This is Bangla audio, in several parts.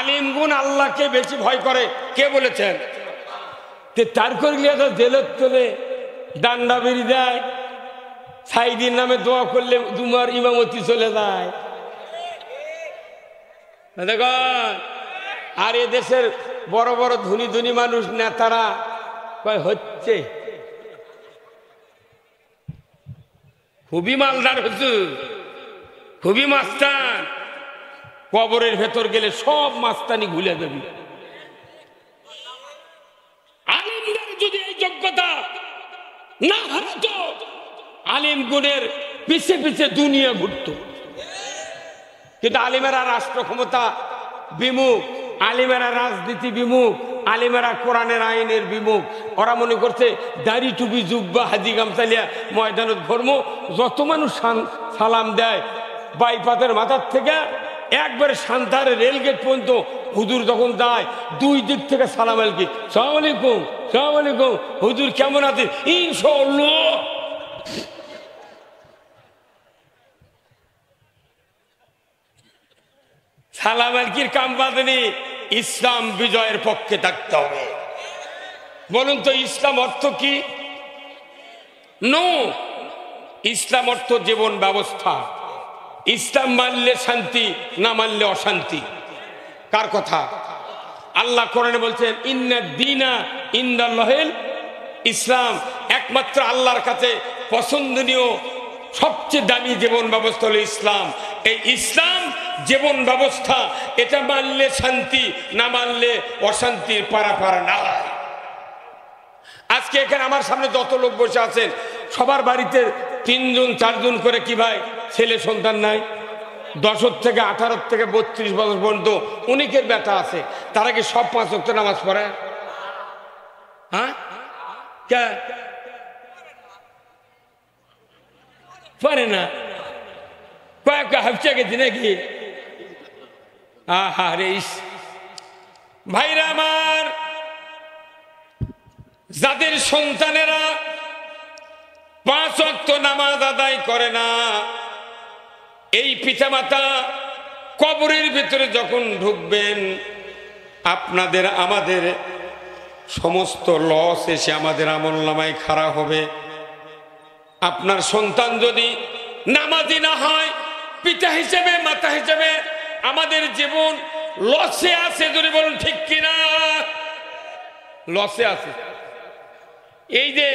আলিমগুন আল্লাহকে বেশি ভয় করে, কে বলেছেন? তার করলে জেলত তোলে, ডান্ডা বেরিয়ে দেয়, সাইদির নামে দোয়া করলে দুমার ইমামতি চলে যায়। দেখুন, আর এ দেশের বড় বড় ধনী ধনী মানুষ নেতারা কয় হচ্ছে খুবই মালদার হুজুর, খুবই মাস্তান, কবরের ভেতর গেলে সব মাস্তানি ভুলে যাবি। আলিমদের যদি এই যোগ্যতা না হারাতো, আলিম গুণের পিছে পিছে দুনিয়া ঘুরত। কিন্তু আলিমেরা রাষ্ট্র ক্ষমতা বিমুখ, আলিমেরা রাজনীতি বিমুখ, আলিমেরা কোরআনের আইনের বিমুখ। ওরা মনে করছে দাড়ি টুপি জুব্বা হাজি গামছালিয়া ময়দানত ধর্ম, যত মানুষ সালাম দেয় বাইপাতের মাথার থেকে একবারে সান্তারে রেলগেট পর্যন্ত হুজুর যখন যায় দুই দিক থেকে সালাম আলকি, সালাম আলাইকুম, সালাম আলাইকুম, হুজুর কেমন আছেন, ইনশাআল্লাহ। সালাম আলকির কাম বাদনি, ইসলাম বিজয়ের পক্ষে থাকতে হবে। বলুন তো ইসলাম অর্থ কি? নো, ইসলাম অর্থ জীবন ব্যবস্থা। ইসলাম মানলে শান্তি, না মানলে অশান্তি। কার কথা? আল্লাহ কোরআনে বলছেন ইন্না দীনা ইনদাল্লাহিল ইসলাম, একমাত্র আল্লাহর কাছে পছন্দনীয় সবচেয়ে দামি জীবন ব্যবস্থা হলো ইসলাম। এই ইসলাম জীবন ব্যবস্থা, এটা মানলে শান্তি, না মানলে অশান্তির পারাপার না। আজকে এখানে আমার সামনে যত লোক বসে আছেন সবার বাড়িতে 3 জন 4 জন করে কি ভাই ছেলে সন্তান নাই? 10 থেকে 18 থেকে 32 বছর পর্যন্ত অনেকের বেটা আছে। তারা কি সব 5 ওয়াক্ত নামাজ পড়ে? হ্যাঁ, পারে না, কয়েকটা হাফচা গেছি নাকি? আহারে ভাইরা আমার, যাদের সন্তানেরা 5 ওয়াক্ত নামাজ আদায় করে না, এই পিতামাতা কবরের ভিতরে যখন ঢুকবেন, আপনাদের আমাদের সমস্ত লস এসে আমাদের আমলনামায় খাড়া হবে। আপনার সন্তান যদি নামাজি না হয়, পিতা হিসেবে মাতা হিসেবে আমাদের জীবন লসে আছে। যদি বলুন ঠিক কিনা? লসে আছে। এই যে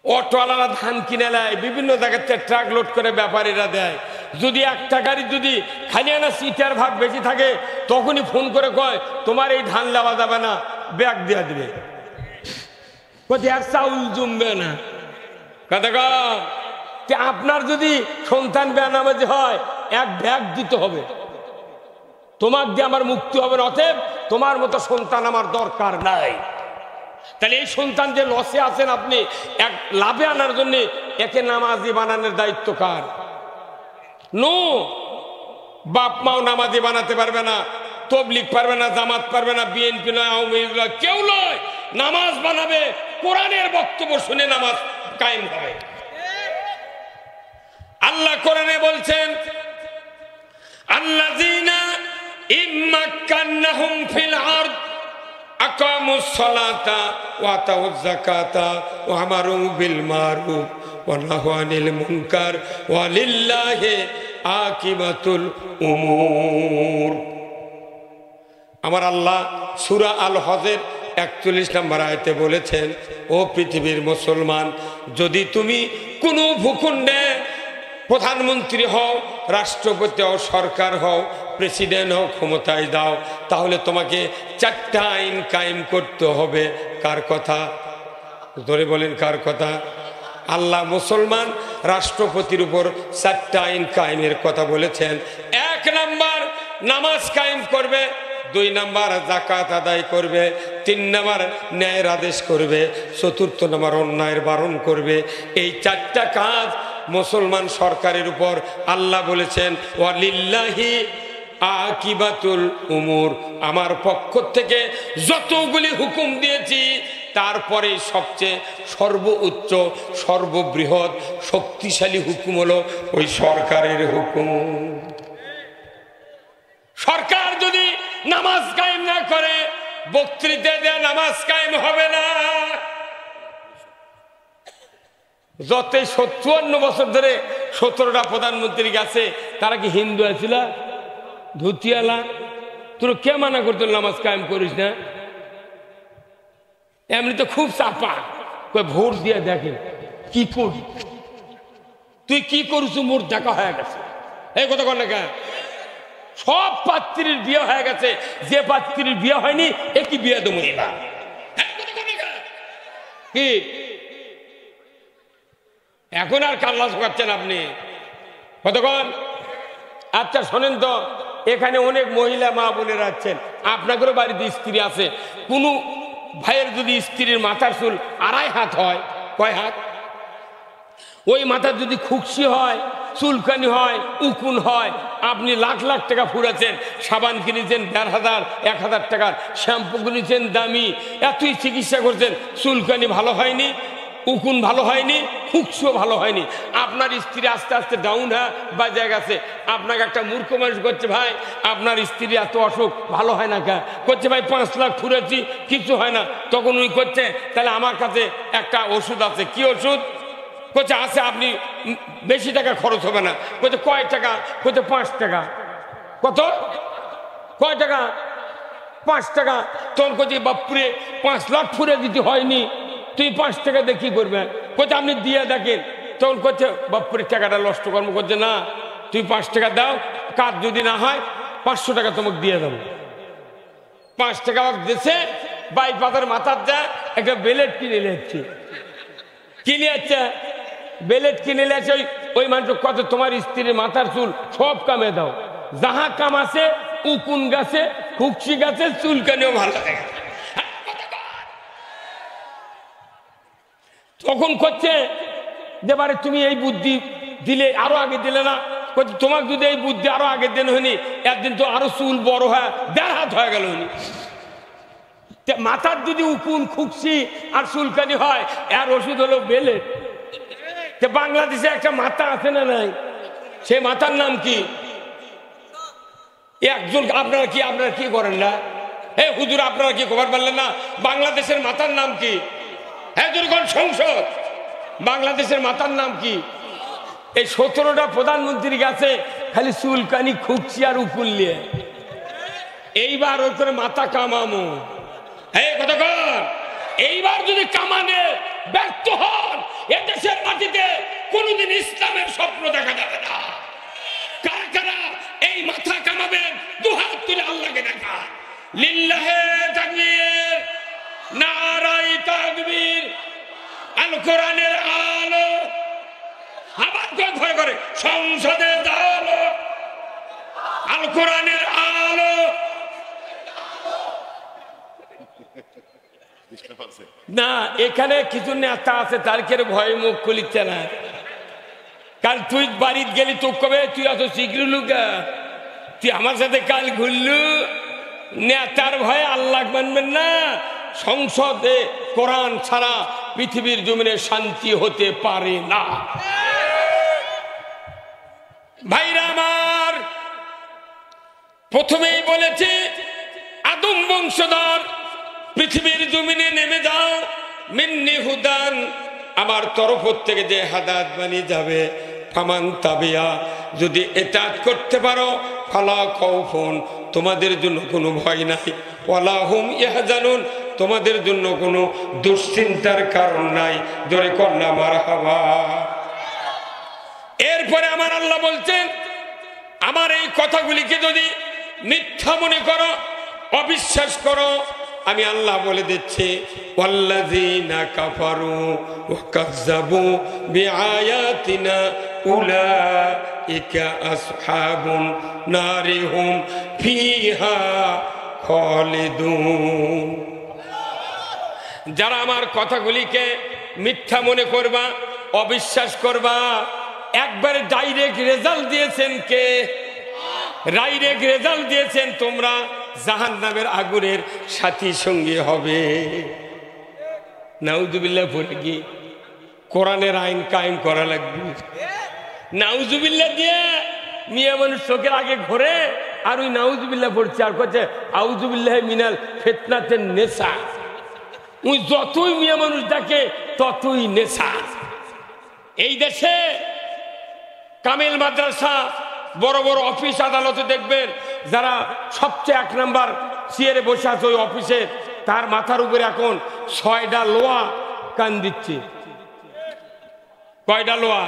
অটোওয়ালারা ধান কিনে নেয়, বিভিন্ন জায়গাতে ট্রাক লোড করে ব্যাপারীরা দেয়। যদি একটা গাড়ি যদি খালি আনা সিটার ভাগ বেশি থাকে, তখনই ফোন করে কয় তোমার এই ধান নেওয়া যাবে না, ব্যাগ দিয়ে দিবে, আর চাউল জমবে না। কথা আপনার যদি সন্তান বেনামাজি হয়, এক ব্যাগ দিতে হবে, তোমার দিয়ে আমার মুক্তি হবে। অতএব তোমার মতো সন্তান আমার দরকার নাই। তাহলে এই সন্তান যে লসে আছেন, আপনি এক লাভে আনার জন্য একে নামাজি বানানোর দায়িত্ব কার? নো, বাপ মাও নামাজি বানাতে পারবে না, তবলিগ পারবে না, জামাত পারবে না, বিএনপি নয়, আওয়ামী লীগ নয়, কেউ নয়। নামাজ বানাবে, কোরআনের বক্তব্য শুনে নামাজ কায়েম হবে। আল্লাহ কোরআনে বলছেন আল্লাযীনা ইম্মাক্কান্নাহুম ফিল আরদ আকামুস সালাতা ওয়া আতাউয যাকাতা ওয়া আমারু বিল মারুফ ওয়া নাহাউ আনিল মুনকার ওয়া লিল্লাহি আকিবাতুল উমুর। আমার আল্লাহ সূরা আল হজের 41 নম্বর আয়াতে বলেছেন, ও পৃথিবীর মুসলমান, যদি তুমি কোনো ভূখণ্ডে প্রধানমন্ত্রী হও, রাষ্ট্রপতি হও, সরকার হও, প্রেসিডেন্ট হও, ক্ষমতায় দাও, তাহলে তোমাকে 4টা আইন কায়েম করতে হবে। কার কথা? ধরে বলেন কার কথা? আল্লাহ মুসলমান রাষ্ট্রপতির উপর 4টা আইন কায়েমের কথা বলেছেন। 1 নাম্বার নামাজ কায়েম করবে, 2 নাম্বার যাকাত আদায় করবে, 3 নাম্বার ন্যায়ের আদেশ করবে, 4র্থ নাম্বার অন্যায়ের বারণ করবে। এই 4টা কাজ মুসলমান সরকারের উপর আল্লাহ বলেছেন ওয়ালিল্লাহি আকিবাতুল উমুর। আমার পক্ষ থেকে যতগুলি হুকুম দিয়েছি, তারপরে সবচেয়ে সর্বোচ্চ সর্ববৃহৎ শক্তিশালী হুকুম হলো ওই সরকারের হুকুম। সরকার নামাজ কায়েম না করে বক্তৃতা দেয়া নামাজ কায়েম হবে না। যত ৫৪ বছর ধরে ১৭টা প্রধানমন্ত্রী গেছে, তারা কি হিন্দু আছিল? ধুতিয়ালা তোর কে মানা করতো নামাজ কায়েম করিস না? এমনি তো খুব চাপা, ভোট দিয়ে দেখেন কি করি, তুই কি করছ, মোর দেখা হয়ে গেছে। এই কথা কর না কেন? সব পাত্রীর বিয়ে হয়ে গেছে, যে পাত্রীর বিয়ে হয়নি একই বিয়ে দেবো কি? এখন আর কাল্লা শোকাচ্ছেন আপনি কতক্ষণ? আচ্ছা শোনেন তো, এখানে অনেক মহিলা মা বোনেরা আছেন, আপনাদেরও বাড়িতে স্ত্রী আছে। কোনো ভাইয়ের যদি স্ত্রীর মাথার চুল ২.৫ হাত হয়, কয় হাত? ওই মাথার যদি খুকসি হয়, চুলকানি হয়, উকুন হয়, আপনি লাখ লাখ টাকা ফুরাচ্ছেন, সাবান কিনেছেন ১,৫০০ ১,০০০ টাকার, শ্যাম্পু কিনেছেন দামি, এতই চিকিৎসা করছেন, চুলকানি ভালো হয়নি, উকুন ভালো হয়নি, খুকসিও ভালো হয়নি। আপনার স্ত্রী আস্তে আস্তে ডাউন হয়ে বাজে গেছে। আপনাকে একটা মূর্খ মানুষ করছে, ভাই আপনার স্ত্রী এত অসুখ ভালো হয় না কেন? করছে ভাই ৫ লাখ ফুরেছি কিছু হয় না। তখন উনি করছে তাহলে আমার কাছে একটা ওষুধ আছে। কি ওষুধ? করছে আছে, আপনি বেশি টাকা খরচ হবে না। করছে কয় টাকা? করছে ৫ টাকা। কত? কয় টাকা? ৫ টাকা। তখন করছে বাপুরে ৫ লাখ ফুরে দিতে হয়নি, তুই ৫ টাকা দিয়ে কি করবে? করছে আপনি দিয়ে দেখেন। তখন করছে বাপুরে টাকাটা নষ্ট কর্ম করছে না, তুই ৫ টাকা দাও, কাজ যদি না হয় ৫০০ টাকা তোমাকে দিয়ে দেবো। ৫ টাকা দিচ্ছে, বাইপাতের মাথার যা একটা বেলেট কিনে নিচ্ছে, কিনে যাচ্ছে বেলেট কিনে নিয়েছে। ওই মানুষ কত তোমার স্ত্রীর মাথার চুল সব কামে দাও, যাহা কাম আছে, উকুন গাছে, খুকসি গাছে, চুলকানিও ভালো লাগে। তখন করছে যে বারে তুমি এই বুদ্ধি দিলে, আরো আগে দিলে না? তোমাকে যদি এই বুদ্ধি আরো আগের দিন হয়নি, একদিন তো আরো চুল বড় হয় ১.৫ হাত হয়ে গেল হয়নি। মাথার যদি উকুন খুকসি আর চুলকানি হয়, এর ওষুধ হলো বেলেট। বাংলাদেশে একটা মাথা আছে না নাই? সে মাথার নাম কি? একজন আপনারা কি করেন না? হে হুজুর, আপনারা কি খবর পারলেন না? বাংলাদেশের মাথার নাম কি? হ্যাঁ দুর্গণ সংসদ, বাংলাদেশের মাথার নাম কি? এই ১৭টা প্রধানমন্ত্রী গেছে খালি চুলকানি খুকসি আর উকুল নিয়ে। এইবার ওর করে মাথা কামামো। হ্যাঁ কতক্ষণ? এইবার যদি কামানে ব্যর্থ হন, এদেশের মাটিতে কোনদিন ইসলামের স্বপ্ন দেখা যাবে না। কারা কারা এই মাথা কামাবেন? দুহাত তুলে আল্লাহকে দেখা। লিল্লাহে তাকবীর, নারায়ে তাকবীর, আল কোরআনের আলো। আবার ঘরে ঘরে সংসদে আলো, আল কোরআনের আলো। না, এখানে কিছু নেতা আছে, তার কে ভয়ে মুখ খুলিচ্ছে না। কাল তুই বাড়িতে গেলি, তো কবে তুই এত শীঘ্র লুকা, তুই আমার সাথে কাল ঘুরলু। নেতার ভয়ে আল্লাহ মানবেন না। সংসদে কোরআন ছাড়া পৃথিবীর জমিনে শান্তি হতে পারে না। ভাইরা আমার, প্রথমেই বলেছে আদম বংশধর পৃথিবীর জমিনে নেমে যাও, মিন্নি হুদান, আমার তরফ থেকে যে হাদায়াত বানিয়ে যাবে, ফামান তাবিয়া, যদি এতাত করতে পারো, ফালা খাউফুন, তোমাদের জন্য কোনো ভয় নাই, ওয়ালা হুম ইয়াহজানুন, তোমাদের জন্য কোনো দুশ্চিন্তার কারণ নাই। জোরে কন্যা মারহাবা। এরপরে আমার আল্লাহ বলছেন, আমার এই কথাগুলিকে যদি মিথ্যা মনে করো, অবিশ্বাস করো, আমি আল্লাহ বলে দিচ্ছি, ওয়াল্লাযীনা কাফারু ওয়া কাযযাবু বিআয়াতিনা উলাইকা আসহাবুন নারি হুম ফিহা খালিদুন। যারা আমার কথাগুলিকে মিথ্যা মনে করবা, অবিশ্বাস করবা, একবারে ডাইরেক্ট রেজাল্ট দিয়েছেন কে? ডাইরেক্ট রেজাল্ট দিয়েছেন, তোমরা জাহান্নামের আগুনের সাথী সঙ্গী হবে। নাউজুবিল্লাহ পড়ে কি কোরআনের আইন কায়েম করা লাগবে। নাউজুবিল্লাহ দিয়ে মিয়া মানুষ চোখের আগে ঘোরে, আর ওই নাউজুবিল্লাহ পড়ছে আর করছে আউজুবিল্লাহ মিনাল ফিতনাতেন নেশা। ওই যতই মিয়া মানুষ ডাকে ততই নেশা। এই দেশে কামিল মাদ্রাসা, বড় বড় অফিস আদালতে দেখবেন যারা সবচেয়ে 1 নাম্বার চেয়ারে বসে আছে ওই অফিসে, তার মাথার উপরে এখন 6টা লোহা কান দিচ্ছে। কয়টা লোহা?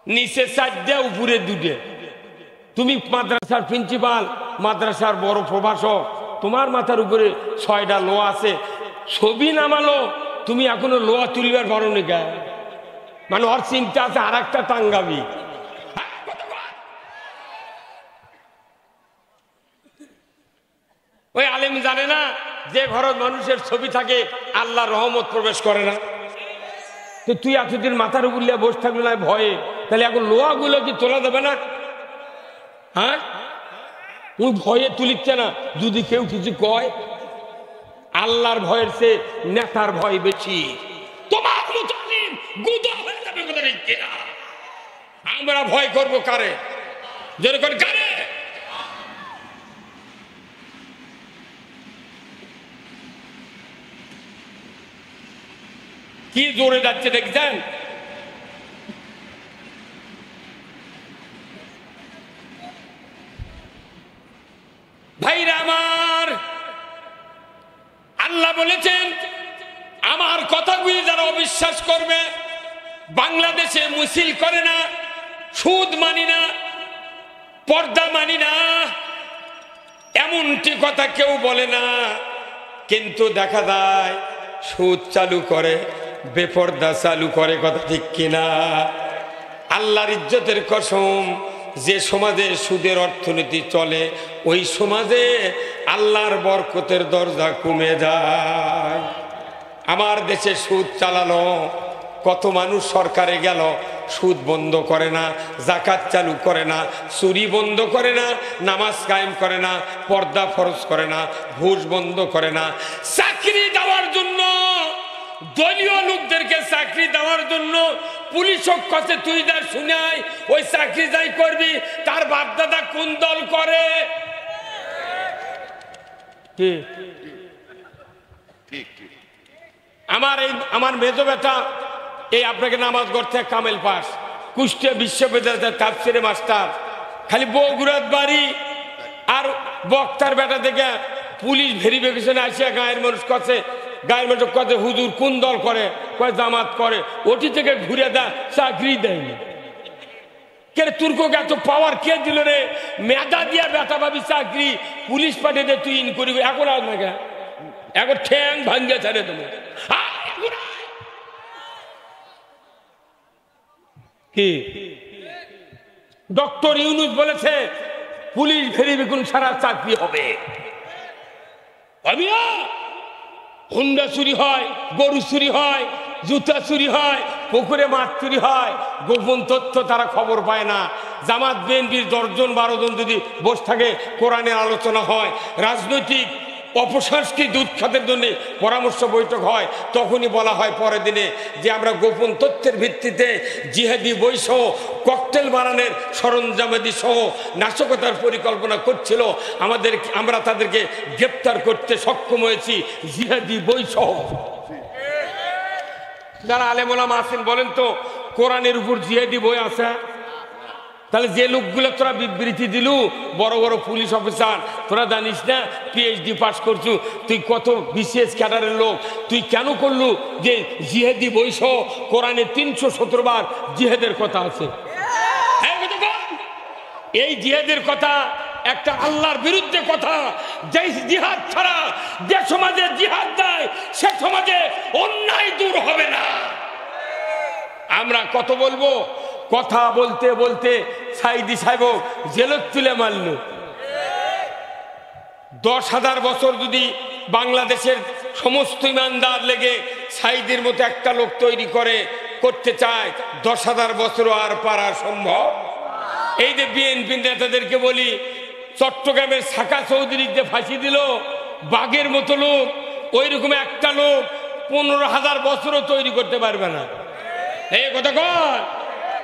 নিচে 4টে, উপরে 2টে। তুমি মাদ্রাসার প্রিন্সিপাল, মাদ্রাসার বড় প্রভাষক, তোমার মাথার উপরে 6টা লোহা আছে। ছবি নামালো, তুমি এখনো লোহা তুলবার পারো নি গা। মানে ওর চিন্তা আছে আর একটা টাঙ্গাবি। ওই আলেম জানে না যে ঘরের মানুষের ছবি থাকে আল্লাহর রহমত প্রবেশ করে না। তো তুই এতদিন মাথার উপর নিয়ে বসে থাকলে না ভয়ে, তাহলে এখন লোহা গুলো কি তোলা যাবে না? হ্যাঁ, তুই ভয়ে তুলিচ্ছে না। যদি কেউ কিছু কয়, আল্লাহর ভয়ের চেয়ে নেতার ভয় বেশি। তোমার মতো আলেম গুদা হয়ে যাবে কথা নেই কিনা? আমরা ভয় করবো কারে? যেরকম কারে? কি জোরে যাচ্ছে দেখছেন? ভাইরা আমার, আল্লাহ বলেছেন আমার কথাগুলি যারা অবিশ্বাস করবে, বাংলাদেশে মিছিল করে না, সুদ মানি না, পর্দা মানি না, এমনটি কথা কেউ বলে না, কিন্তু দেখা যায় সুদ চালু করে, বেপর্দা চালু করে। কথা ঠিক কিনা? আল্লাহর ইজ্জতের কসম, যে সমাজে সুদের অর্থনীতি চলে ওই সমাজে আল্লাহর বরকতের দরজা কমে যায়। আমার দেশে সুদ চালানো, কত মানুষ সরকারে গেল, সুদ বন্ধ করে না, যাকাত চালু করে না, চুরি বন্ধ করে না, নামাজ কায়েম করে না, পর্দা ফরজ করে না, ঘুষ বন্ধ করে না। চাকরি দেওয়ার জন্য, দলীয় লোকদেরকে চাকরি দেওয়ার জন্য পুলিশক কাছে তুই যা শুনাই ওই চাকরি যাই করবি, তার বাপ দাদা কোন দল করে? আমার মেজো বেটা এই আপনাকে নামাজ গড়তে কামেল পাস, কুষ্টিয়া বিশ্ববিদ্যালয়ের তাফসিরে মাস্টার, খালি বগুড়ার বাড়ি। আর বক্তার বেটা থেকে পুলিশ ভেরিফিকেশনে আসিয়া গায়ের মানুষ কাছে, গায়ের মানুষ কাছে হুজুর কোন দল করে? কয় জামাত করে। ওটি থেকে ঘুরে দেয়, চাকরি দেয়নি। কে তুর্ককে এত পাওয়ার কে দিল রে? মেধা দিয়া বেটা ভাবি চাকরি, পুলিশ পাঠিয়ে দে তুই ইন করি। এখন আস না কে, এখন ঠ্যাং ভাঙ্গে ছাড়ে তুমি। কি ডক্টর ইউনুস বলেছে পুলিশ ভেরিফিকেশন ছাড়া চাকরি হবে। হুন্ডা চুরি হয়, গরু চুরি হয়, জুতা চুরি হয়, পুকুরে মাছ চুরি হয়, গোপন তথ্য তারা খবর পায় না। জামাত বিএনপির 10-12 জন যদি বসে থাকে, কোরআনের আলোচনা হয়, রাজনৈতিক অপসংস্কৃতি উৎখাতের জন্য পরামর্শ বৈঠক হয়, তখনই বলা হয় পরের দিনে যে আমরা গোপন তথ্যের ভিত্তিতে জিহাদি বই সহ ককটেল বানানোর সরঞ্জামাদি সহ নাশকতার পরিকল্পনা করছিল, আমরা তাদেরকে গ্রেপ্তার করতে সক্ষম হয়েছি জিহাদি বই সহ। যারা আলেম ওলামা আছেন বলেন তো, কোরআনের উপর জিহাদি বই আছে? তাহলে যে লোকগুলো তোরা বিবৃতি দিলু, বড় বড় পুলিশ অফিসার, তোরা জানিস না পিএইচডি পাস করছু, তুই কত বিসিএস ক্যাডারের লোক, তুই কেন করলু যে জিহাদি বই সহ কোরআনে 317 বার জিহাদের কথা আছে? এই জিহাদের কথা একটা আল্লাহর বিরুদ্ধে কথা। যে জিহাদ ছাড়া যে সমাজে জিহাদ দেয় সে সমাজে অন্যায় দূর হবে না। আমরা কত বলবো, কথা বলতে বলতে সাইদি সাহেব জেলত তুলে মারল। 10,000 বছর যদি বাংলাদেশের সমস্ত ইমানদার লেগে সাইদির মতো একটা লোক তৈরি করতে চায়, 10,000 বছরও আর পারা সম্ভব। এই যে বিএনপি নেতাদেরকে বলি, চট্টগ্রামের সাকা চৌধুরীকে ফাঁসি দিল, বাঘের মতো লোক, ওই রকম একটা লোক 15,000 বছরও তৈরি করতে পারবে না। এই কথা কয়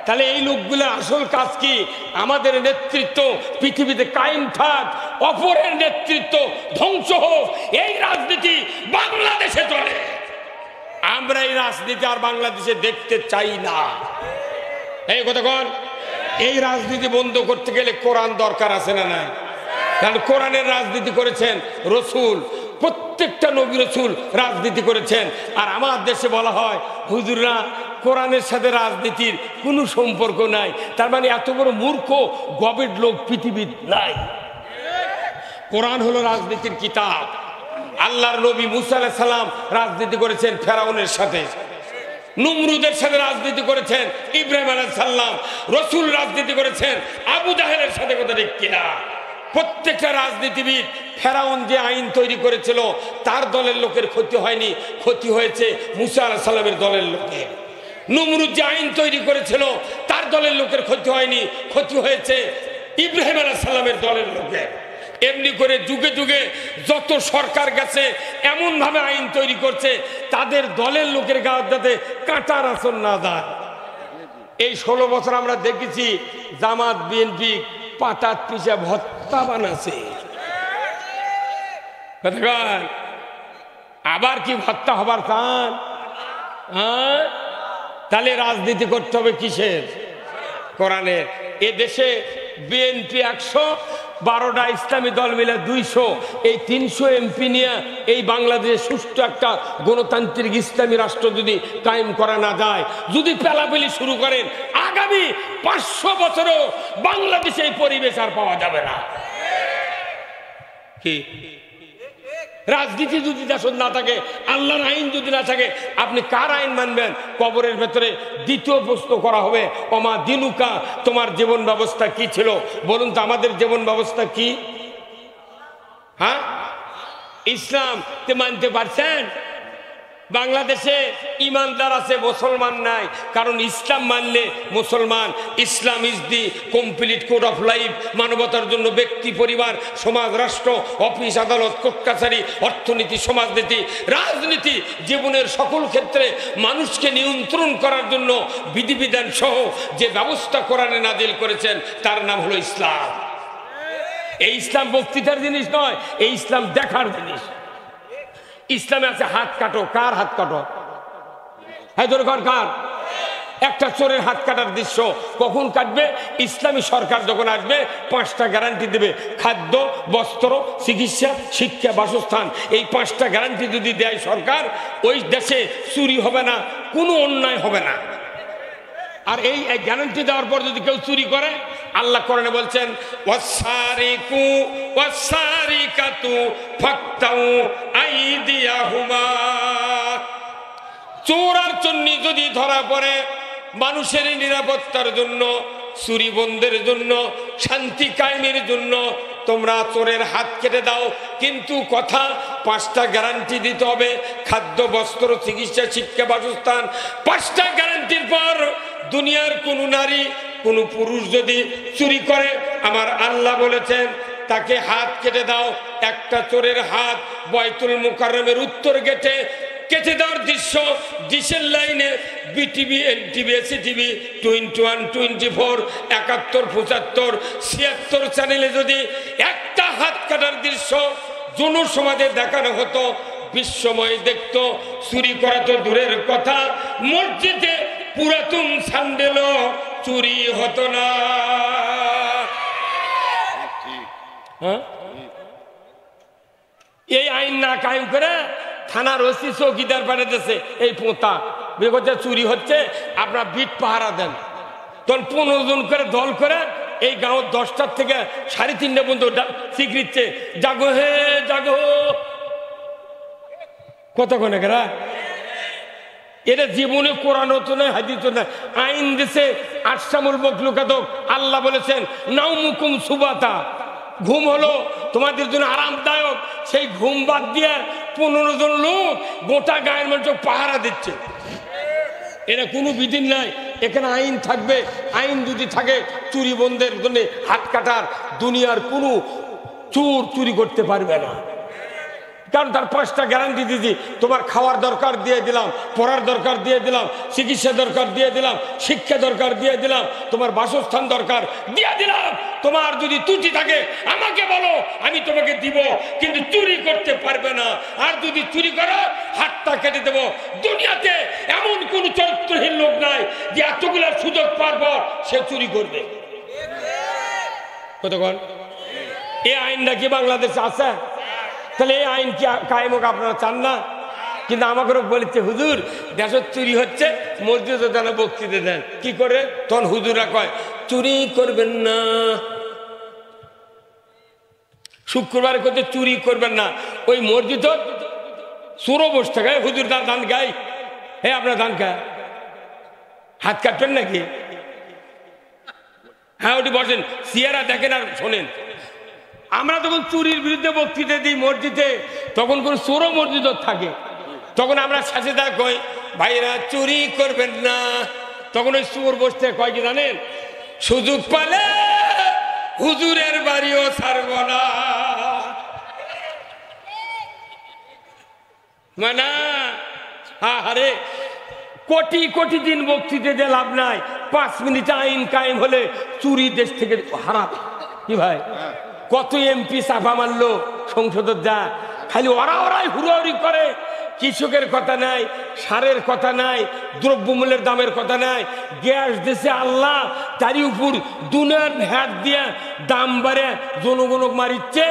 তাহলে এই লোকগুলোর আসল কাজ কি? আমাদের নেতৃত্ব পৃথিবীতে কায়েম থাক, অপরের নেতৃত্ব ধ্বংস হোক, এই রাজনীতি বাংলাদেশে চলে। আমরা এই রাজনীতি আর বাংলাদেশে দেখতে চাই না। এই কতক্ষণ এই রাজনীতি বন্ধ করতে গেলে কোরআন দরকার আছে না নাই? কারণ কোরআনের রাজনীতি করেছেন রসুল, প্রত্যেকটা নবী রসুল রাজনীতি করেছেন। আর আমার দেশে বলা হয় হুজুররা কোরআনের সাথে রাজনীতির কোনো সম্পর্ক নাই। তার মানে এত বড় মূর্খ গবেট লোক পৃথিবীর নাই। কোরআন হলো রাজনীতির কিতাব। আল্লাহর নবী মুসা আলাইহিস সালাম রাজনীতি করেছেন ফেরাউনের সাথে, নমরুদের সাথে রাজনীতি করেছেন ইব্রাহিম আলাইহিস সালাম, রসুল রাজনীতি করেছেন আবু জাহেলের সাথে। কথা ঠিক কিনা? প্রত্যেকটা রাজনীতিবিদ ফেরাউন যে আইন তৈরি করেছিল তার দলের লোকের ক্ষতি হয়নি, ক্ষতি হয়েছে মুসা আলাইহিস সালামের দলের লোকের। নমরুদ যে আইন তৈরি করেছিল তার দলের লোকের ক্ষতি হয়নি, ক্ষতি হয়েছে ইব্রাহিম আলাইহিস সালামের দলের লোকের। এমনি করে যুগে যুগে যত সরকার গেছে এমন ভাবে আইন তৈরি করছে তাদের দলের লোকের গায়ে যাতে কাঁটার আসন না যায়। এই 16 বছর আমরা দেখেছি জামাত বিএনপি পাতাত পিছে ভত্তা বানাছে। আবার কি ভত্তা হবার চান? তাহলে রাজনীতি করতে হবে কিসের? কোরআনের। এ দেশে বিএনপি 100, 12টা ইসলামী দল মিলে 200, এই 300 এমপি নিয়ে এই বাংলাদেশে সুষ্ঠু একটা গণতান্ত্রিক ইসলামী রাষ্ট্র যদি কায়েম করা না যায়, যদি পেলাপেলি শুরু করেন, আগামী 500 বছরও বাংলাদেশে এই পরিবেশ আর পাওয়া যাবে না। কি রাজনীতি যদি দেশে না থাকে, আল্লাহর আইন যদি না থাকে, আপনি কার আইন মানবেন? কবরের ভেতরে দ্বিতীয় প্রশ্ন করা হবে, ওমা দিনুকা, তোমার জীবন ব্যবস্থা কি ছিল? বলুন তো আমাদের জীবন ব্যবস্থা কি? হ্যাঁ, ইসলাম তে মানতে পারছেন? বাংলাদেশে ইমানদার আছে, মুসলমান নাই। কারণ ইসলাম মানলে মুসলমান। Islam is the complete code of life. মানবতার জন্য ব্যক্তি, পরিবার, সমাজ, রাষ্ট্র, অফিস, আদালত, কোর্ট কাছারি, অর্থনীতি, সমাজনীতি, রাজনীতি, জীবনের সকল ক্ষেত্রে মানুষকে নিয়ন্ত্রণ করার জন্য বিধিবিধান সহ যে ব্যবস্থা কোরআনে নাজিল করেছেন তার নাম হলো ইসলাম। এই ইসলাম বক্তৃতার জিনিস নয়, এই ইসলাম দেখার জিনিস। ইসলামে আছে হাত কাটো। কার হাত কাটো? হ্যাঁ দরকার কার? একটা চোরের হাত কাটার দৃশ্য কখন কাটবে? ইসলামী সরকার যখন আসবে 5টা গ্যারান্টি দেবে, খাদ্য, বস্ত্র, চিকিৎসা, শিক্ষা, বাসস্থান। এই 5টা গ্যারান্টি যদি দেয় সরকার, ওই দেশে চুরি হবে না, কোনো অন্যায় হবে না। আর এই গ্যারান্টি দেওয়ার পর যদি কেউ চুরি করে, আল্লাহ কোরআনে বলছেন ওয়াসারিকু ওয়াসারিকাতু ফাকতাউ আইদিয়াহুমা। চোর আর চুন্নি যদি ধরা পড়ে, মানুষের নিরাপত্তার জন্য, চুরি বন্ধের জন্য, শান্তি কায়েমের জন্য তোমরা চোরের হাত কেটে দাও। কিন্তু কথা, 5টা গ্যারান্টি দিতে হবে, খাদ্য, বস্ত্র, চিকিৎসা, শিক্ষা, বাসস্থান। 5টা গ্যারান্টির পর দুনিয়ার কোন নারী, কোন পুরুষ যদি চুরি করে, আমার আল্লাহ বলেছেন তাকে হাত কেটে দাও। একটা চোরের হাত বাইতুল মুকাররমের উত্তর গেটে কেটে দেওয়ার দৃশ্য ডিশের লাইনে বিটিভি, এনটিভি, এসিটিভি, 21, 24, 71, 75, 76 চ্যানেলে যদি একটা হাত কাটার দৃশ্য জনসমাজে দেখানো হতো, বিশ্বময় দেখত। চুরি করা তো দূরের কথা, মসজিদে পুরাতন স্যান্ডেলও চুরি হতো না। এই আইন না কায়েম করে থানার ওসি চৌকিদার পাঠাতেছে, এই পোঁতা চুরি হচ্ছে, আপনার বিট পাহারা দেন। তখন 15 জন করে দল করে এই গাঁও 10টার থেকে 3:30 পর্যন্ত স্বীকৃতি, জাগো হে জাগো। কতক্ষণে কেরা এটা জীবনে কোরআন হতো না, হাদিস হতো না, আইন দিছে আশামুল মখলুকাতক। আল্লাহ বলেছেন নাউমুকুম সুবাতা, ঘুম হলো তোমাদের জন্য আরামদায়ক। সেই ঘুম বাদ দিয়ে 15 জন লোক গোটা গায়ের মানুষ পাহারা দিচ্ছে। এটা কোনো বিধি নাই, এখানে আইন থাকবে। আইন যদি থাকে চুরি বন্ধের জন্য হাত কাটার, দুনিয়ার কোনো চোর চুরি করতে পারবে না। কারণ তার 5টা গ্যারান্টি দিয়েছি, তোমার খাওয়ার দরকার দিয়ে দিলাম, পড়ার দরকার দিয়ে দিলাম, চিকিৎসা দরকার দিয়ে দিলাম, শিক্ষা দরকার দিয়ে দিলাম, তোমার বাসস্থান দরকার দিয়ে দিলাম। তোমার যদি ত্রুটি থাকে আমাকে বলো, আমি তোমাকে দিব, কিন্তু চুরি করতে পারবে না। আর যদি চুরি করো হাতটা কেটে দেবো। দুনিয়াতে এমন কোন চরিত্রহীন লোক নাই যে এতগুলা সুযোগ পাওয়ার পর সে চুরি করবে। কতক্ষণ এই আইনটা কি বাংলাদেশে আছে? তাহলে এই আইন কি কায়েম হোক আপনারা চান না? কিন্তু আমাকে বলেছে হুজুর দেশের চুরি হচ্ছে, মসজিদে যেন বক্তৃতা দেন। কি করে? তখন হুজুরা কয় চুরি করবেন না, শুক্রবারে করতে চুরি করবেন না। ওই মসজিদ চোরও বসে থাকে, হুজুর তার ধান গাই, হে আপনার ধান খায়, হাত কাটবেন নাকি? হ্যাঁ ওটি বসেন, সিয়ারা দেখেন আর শোনেন। আমরা তখন চুরির বিরুদ্ধে বক্তৃতা দিই মসজিদে, তখন কোন চোরও মসজিদ থাকে, তখন আমরা শেষে দা কই ভাইরা চুরি করবেন না। তখন ওই চোর বসতে কয় কি জানেন? সুযোগ পালে হুজুরের বাড়িও ছাড়ব না। মানে আরে কোটি কোটি দিন বক্তৃতা দিয়ে লাভ নাই, 5 মিনিট আইন কায়েম হলে চুরি দেশ থেকে হারাবে। কি ভাই, কত এমপি চাপা মারলো সংসদের, যা খালি ওরাই হুড়োহুড়ি করে। কৃষকের কথা নাই, সারের কথা নাই, দ্রব্যমূল্যের দামের কথা নাই। গ্যাস দেশে আল্লাহ, তারই উপর দুনিয়ার ভ্যাট দিয়ে দাম বাড়ে জনগণক মারিচ্ছে।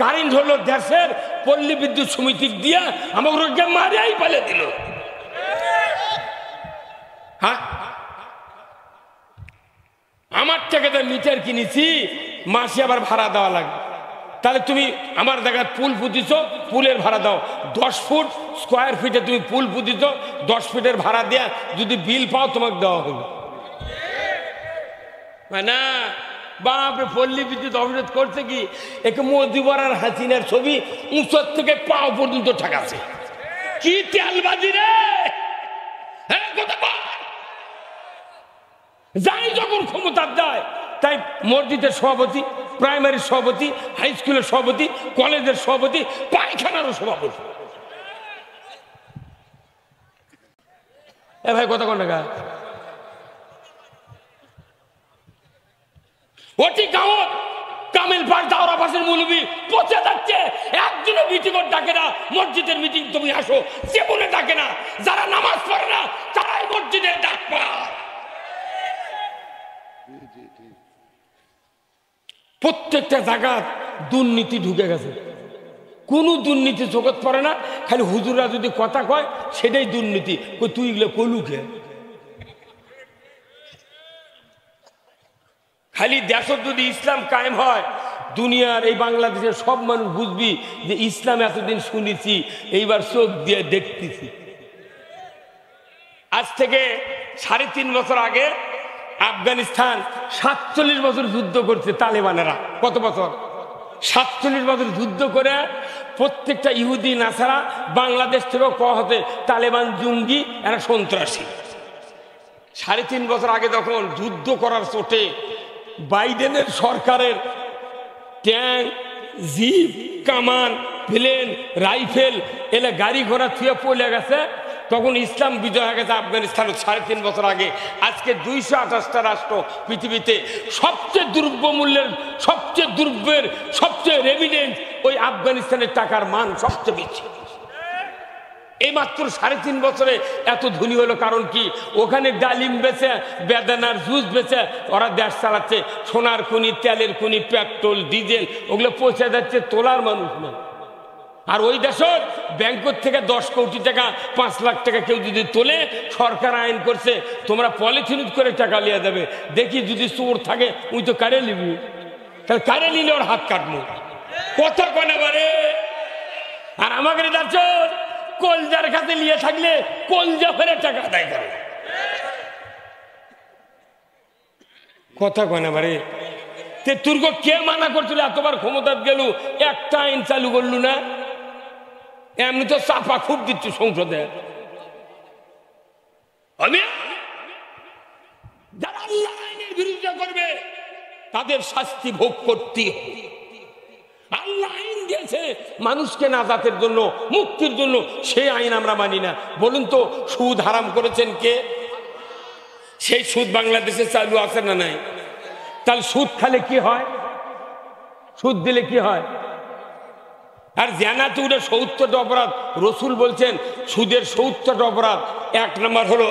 কারেন্ট হলো দেশের পল্লী বিদ্যুৎ সমিতি দিয়া আমাকে মারিয়াই পালে দিল। হ্যাঁ আমার টাকাতে মিটার কিনেছি, মাসে আবার ভাড়া দেওয়া লাগবে। তাহলে তুমি আমার জায়গায় পুল পুঁতিছ, পুলের ভাড়া দাও। 10 ফুট স্কোয়ার ফিটে তুমি পুল পুঁতিছ, 10 ফিটের ভাড়া দেয়া যদি বিল পাও তোমাকে দেওয়া হলো না। বাপরে পল্লী বিদ্যুৎ অবরোধ করছে কি, একে মুজিবুর আর হাসিনার ছবি উঁচর থেকে পাও পর্যন্ত ঠেকাছে। কি তেলবাজি রে! হ্যাঁ যাই যখন ক্ষমতার যায় তাই মসজিদের সভাপতি, প্রাইমারির সভাপতি, হাই স্কুলের সভাপতি, কলেজের সভাপতি, পায়খানারও সভাপতি। এ ভাই কথা কোন টাকা ওটি গাঁও কামিল পাঠ দাওরা পাশের মৌলবী পচে যাচ্ছে। একজনও মিটিং ডাকে না, মসজিদের মিটিং তুমি আসো জীবনে ডাকে না। যারা নামাজ পড়ে না তারাই মসজিদের ডাক পায়। প্রত্যেকটা জায়গা দুর্নীতি ঢুকে গেছে, কোন দুর্নীতি চোখত পড়ে না। খালি হুজুররা যদি কথা কয় সেটাই দুর্নীতি। তুই এগুলো কলুকে খালি দেশত যদি ইসলাম কায়েম হয়, দুনিয়ার এই বাংলাদেশের সব মানুষ বুঝবি যে ইসলাম এতদিন শুনেছি, এইবার চোখ দিয়ে দেখতেছি। আজ থেকে 3.5 বছর আগে আফগানিস্তান 47 বছর যুদ্ধ করছে তালেবানেরা। কত বছর? 47 বছর যুদ্ধ করে প্রত্যেকটা ইহুদি নাসারা বাংলাদেশ থেকে কওয়া হতে তালেবান জঙ্গি, এরা সন্ত্রাসী। 3.5 বছর আগে যখন যুদ্ধ করার চোটে বাইডেনের সরকারের ট্যাঙ্ক, জিপ, কামান, প্লেন, রাইফেল এলে গাড়ি ঘোড়া থুয়ে পড়ে গেছে, তখন ইসলাম বিজয় হয়ে গেছে আফগানিস্তান 3.5 বছর আগে। আজকে 228টা রাষ্ট্র পৃথিবীতে সবচেয়ে দ্রব্যমূল্যের, সবচেয়ে দ্রব্যের, সবচেয়ে রেভিডেন্স ওই আফগানিস্তানের টাকার মান সবচেয়ে বেশি। এই মাত্র 3.5 বছরে এত ধনী হলো কারণ কি? ওখানে ডালিম বেচে, বেদানার জুস বেচে ওরা দেশ চালাচ্ছে। সোনার খনি, তেলের খনি, পেট্রোল, ডিজেল ওগুলো পৌঁছে যাচ্ছে, তোলার মানুষ না। আর ওই দেশের ব্যাংকের থেকে 10 কোটি টাকা, 5 লাখ টাকা কেউ যদি তোলে, সরকার আইন করছে তোমরা পলিথিন করে টাকা লিয়ে দেবে। দেখি যদি চোর থাকে ওই তো কারে নিবি, তাহলে কারে নিলে ওর হাত কাটবো। কথা কনে বারে। আর আমাকে যাচ্ছ কলজার কাছে নিয়ে থাকলে কলজা ফেলে টাকা আদায় করে। কথা কনে বারে। তুর্ক কে মানা করছিল এতবার ক্ষমতা গেল, একটা আইন চালু করলু না? এমনি তো চাপা খুব দিচ্ছ সংসদে। আমি যারা আল্লাহর আইনের বিরোধিতা করবে তাদের শাস্তি ভোগ করতে হবে। আল্লাহ আইন দিয়ে দিয়েছে মানুষকে নাজাতের জন্য, মুক্তির জন্য, সেই আইন আমরা মানি না। বলুন তো সুদ হারাম করেছেন কে? সেই সুদ বাংলাদেশে চালু আছে না নাই? তাহলে সুদ খেলে কি হয়? সুদ দিলে কি হয়? আর জানাতে উঠে 70টা অপরাধ। রসুল বলছেন সুদের 70টা অপরাধ। 1 নম্বর হলো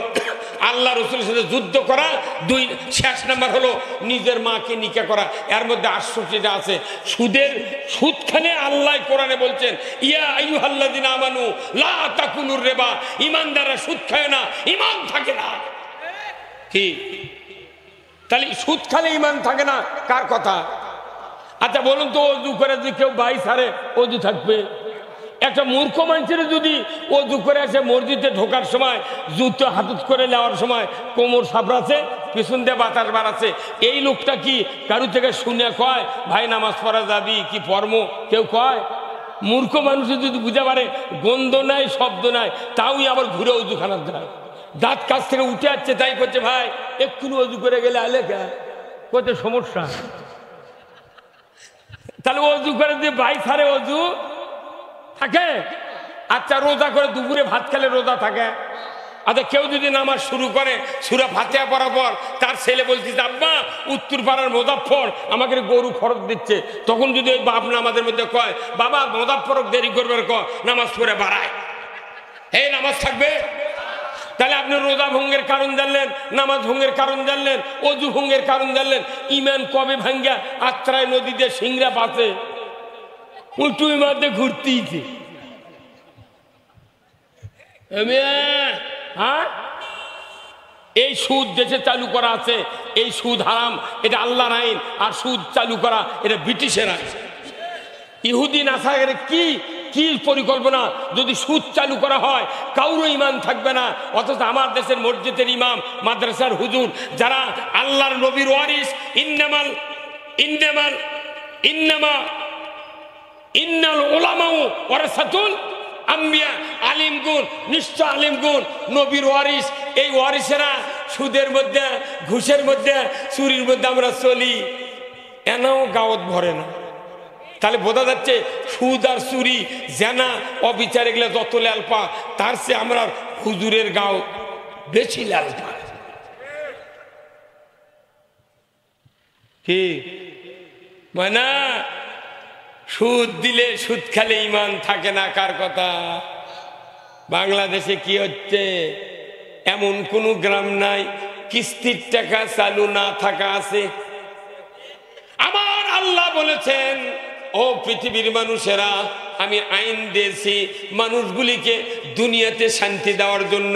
আল্লাহ রসুলের সাথে যুদ্ধ করা, 2 শেষ নাম্বার হলো নিজের মাকে নিকা করা। এর মধ্যে 68টা আছে। সুদ খানে আল্লাহ কোরআনে বলছেন ইয়া আইয়ুহাল্লাযিনা আমানু লা তাকুলুর রিবা, ঈমানদাররা সুদ খায় না, ঈমান থাকে না। কি তাহলে সুদ খালে ঈমান থাকে না? কার কথা? আচ্ছা বলুন তো, অজু করে যদি কেউ বাই সারে অজু থাকবে? একটা মূর্খ মানুষের যদি অজু করে আসে মসজিদে ঢোকার সময় জুতো হাতত করে নেওয়ার সময় কোমর সাবড়াচ্ছে, পিছন দিয়ে বাতাস বাড়াচ্ছে, এই লোকটা কি কারু থেকে শুনে কয় ভাই নামাজ পড়া যাবি কি পড়মো? কেউ কয়? মূর্খ মানুষের যদি বুঝে পারে গন্ধ নাই, শব্দ নাই, তাওই আবার ঘুরে অজুখানার যায়, দাঁত কাছ থেকে উঠে আসছে, তাই করছে ভাই এক্ষুনি অজু করে গেলে আলে কে করতে সমস্যা। তাহলে অজু করে দিয়ে বাই সারে অজু থাকে? আচ্ছা রোজা করে দুপুরে ভাত খেলে রোজা থাকে? আচ্ছা কেউ যদি নামাজ শুরু করে সূরা ফাতিহা পড়ার পর তার ছেলে বলছিস আব্বা উত্তর পাড়ার মোজাফফর আমাকে গরু খরচ দিচ্ছে, তখন যদি ওই বাপ নামাজের মধ্যে কয় বাবা মোজাফফর দেরি করবে, নামাজ পড়ে বাড়ায়, এই নামাজ থাকবে? তাহলে আপনি রোজা ভঙ্গের কারণ জানলেন, নামাজ ভঙ্গের কারণ জানলেন, অজু ভঙ্গের কারণ জানলেন, ইমান কবে ভাঙ্গা আত্রায় নদীতে সিংড়া পাচ্ছে উঁচুই মধ্যে ঘুরতেইছে। হ্যাঁ, এই সুদ দেশে চালু করা আছে, এই সুদ হারাম, এটা আল্লাহর আইন। আর সুদ চালু করা এটা ব্রিটিশের আইন। ইহুদি নাসারের কি কি পরিকল্পনা, যদি সুদ চালু করা হয় কারো ইমান থাকবে না। অথচ আমার দেশের মসজিদের ইমাম, মাদ্রাসার হুজুর, যারা আল্লাহর নবীর ওয়ারিস, ইন্নাল উলামাউ ওয়ারাসাতুল আম্বিয়া, আলিমগুন, নিশ্চয় আলিমগুন নবীর ওয়ারিস। এই ওয়ারিসেরা সুদের মধ্যে, ঘুষের মধ্যে, চুরির মধ্যে আমরা চলি, এনাও গাওত ভরে না। তাহলে বোঝা যাচ্ছে সুদ আর চুরি, জেনা, অবিচার এগুলো যত লালপা, তার চেয়ে আমরা হুজুরের গাও বেশি লালপা। কি মানে সুদ দিলে সুদ খেলে ইমান থাকে না? কার কথা? বাংলাদেশে কি হচ্ছে, এমন কোন গ্রাম নাই কিস্তির টাকা চালু না থাকা আছে? আমার আল্লাহ বলেছেন ও পৃথিবীর মানুষেরা, আমি আইন দিয়েছি মানুষগুলিকে দুনিয়াতে শান্তি দেওয়ার জন্য,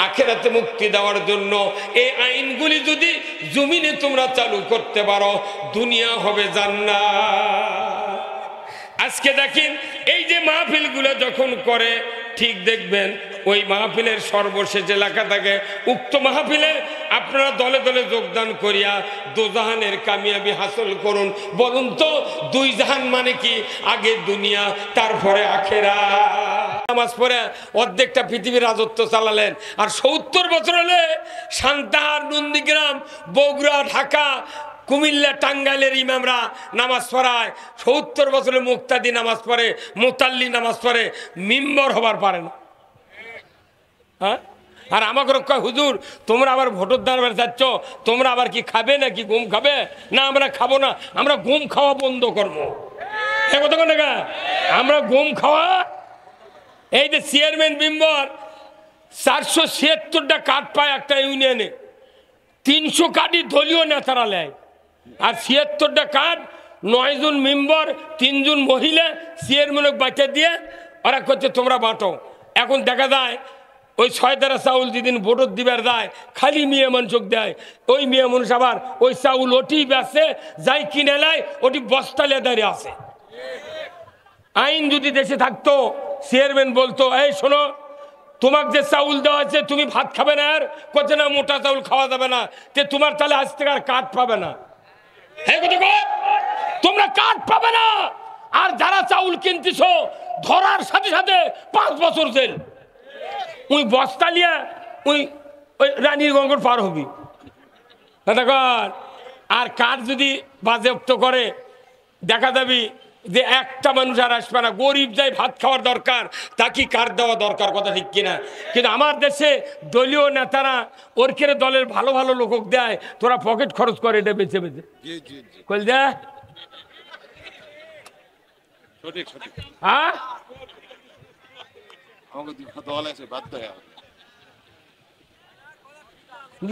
আখিরাতে মুক্তি দেওয়ার জন্য। এই আইনগুলি যদি জমিনে তোমরা চালু করতে পারো, দুনিয়া হবে জান্নাত। আজকে দেখেন এই যে মাহফিলগুলো যখন করে, ঠিক দেখবেন ওই মাহফিলের সর্বশেষ এলাকা থাকে, উক্ত মাহফিলে আপনারা দলে দলে যোগদান করিয়া দোজাহানের কামিয়াবি হাসিল করুন। বলুন তো 2 জাহান মানে কি? আগে দুনিয়া, তারপরে আখিরাত। নামাজ পড়ে অর্ধেকটা পৃথিবীর রাজত্ব চালালেন, আর 70 বছর হলে সান্তাহার, নন্দীগ্রাম, বগুড়া, ঢাকা, কুমিল্লা, টাঙ্গাইলের ইমামরা নামাজ পড়ায়। 70 বছরে মুক্তাদি নামাজ পড়ে, মোতাল্লি নামাজ পড়ে, মিম্বর হবার পারে না। হ্যাঁ, আর আমাকে কয় হুজুর তোমরা আবার ভোটের দাঁড়াবার যাচ্ছ, তোমরা আবার কি খাবে নাকি গম খাবে? না আমরা খাবো না, আমরা গম খাওয়া বন্ধ করবো। আমরা গম খাওয়া, এই যে চেয়ারম্যান মেম্বার 476টা কার্ড পায় একটা ইউনিয়নে, 300 কার্ডই দলীয় নেতারা নেয়, আর 76টা কার্ড 9 জন মেম্বার, 3 জন মহিলা, চেয়ারম্যানকে বাঁচা দিয়ে ওরা করছে তোমরা বাঁটো। এখন দেখা যায় ওই 6 ধারা চাউল যেদিন ভোটর দিবার যায় খালি মেয়ে মানুষ দেয়, ওই মেয়ে মানুষ আবার ওই চাউল ওটি বেচে, যাই কিনে নেয় ওটি বস্তালে দাঁড়িয়ে আছে। আইন যদি দেশে থাকতো, চেয়ারম্যান বলতো এই শোনো তোমাকে যে চাউল দেওয়া আছে তুমি ভাত খাবে না, আর করছে না মোটা চাউল খাওয়া যাবে না, তে তোমার তাহলে আজ থেকে আর কাঠ পাবে না। তোমরা কাঠ পাবে না, আর যারা চাউল কিনতেছ ধরার সাথে সাথে 5 বছর জেল। ওই বস্তা লিয়া ওই রানীর গঙ্গর পার হবি। আর কাঠ যদি বাজেয়াপ্ত করে দেখা যাবি যে একটা মানুষ আর আসবে না, গরিব যাই ভাত খাওয়ার দরকার, তা কি কার দেওয়া দরকার, কথা ঠিক কিনা? কিন্তু আমার দেশে দলীয় নেতারা ওরকের দলের ভালো ভালো লোক দেয়, তোরা পকেট খরচ করে এটা বেঁচে বেঁচে কল দে। হ্যাঁ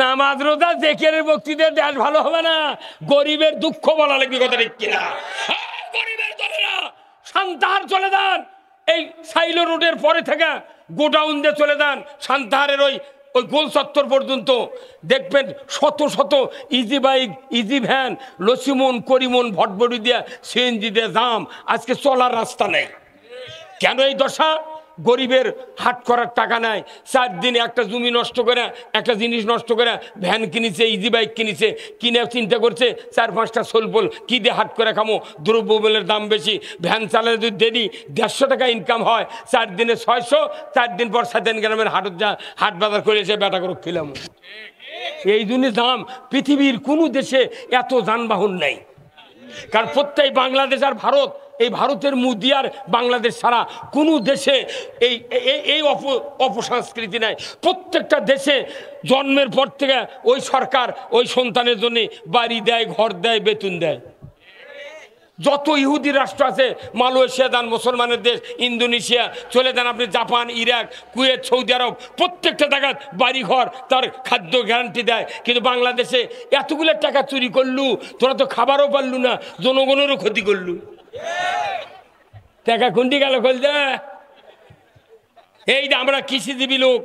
নামাজ রোজা জেকেরের বক্তৃতা দেশ ভালো হবে না, গরিবের দুঃখ বলা লাগবে, কথা ঠিক কিনা? গরিবের দলেরা সান্তাহার চলে যান, এই সাইলো রোডের পরে থেকে গোডাউন দিয়ে চলে যান সান্তাহারের ওই ওই গোল চত্বর পর্যন্ত, দেখবেন শত শত ইজি বাইক, ইজি ভ্যান, লসিমন করিমন ভটভটি দিয়া সিএনজি দিয়ে জাম, আজকে চলার রাস্তা নেই। কেন এই দশা? গরিবের হাট করার টাকা নাই, 4 দিনে একটা জমি নষ্ট করে, একটা জিনিস নষ্ট করে ভ্যান কিনেছে, ইজি বাইক কিনেছে, কিনে চিন্তা করছে 4-5টা সোলপোল কি দিয়ে হাট করে খামো, দ্রব্যমূল্যের দাম বেশি, ভ্যান চালালে যদি দেরি 150 টাকা ইনকাম হয়, 4 দিনে 600, 4 দিন পর 7 গ্রামের হাট হাট বাজার করে এসে বেটা করে খেলাম। এই জন্য দাম, পৃথিবীর কোনো দেশে এত যানবাহন নেই, কারণ প্রত্যেক বাংলাদেশ আর ভারত, এই ভারতের মোদি আর বাংলাদেশ ছাড়া কোনো দেশে এই এই অপসংস্কৃতি নাই। প্রত্যেকটা দেশে জন্মের পর থেকে ওই সরকার ওই সন্তানের জন্য বাড়ি দেয়, ঘর দেয়, বেতন দেয়। যত ইহুদি রাষ্ট্র আছে, মালয়েশিয়া দেন, মুসলমানের দেশ, ইন্দোনেশিয়া চলে যান আপনি, জাপান, ইরাক, কুয়েত, সৌদি আরব, প্রত্যেকটা জায়গায় বাড়ি ঘর, তার খাদ্য গ্যারান্টি দেয়। কিন্তু বাংলাদেশে এতগুলো টাকা চুরি করলু, তোরা তো খাবারও পারলু না, জনগণেরও ক্ষতি করলু। টাকা খুন্ডি গেল খোলতে। এই যে আমরা কৃষিজীবী লোক,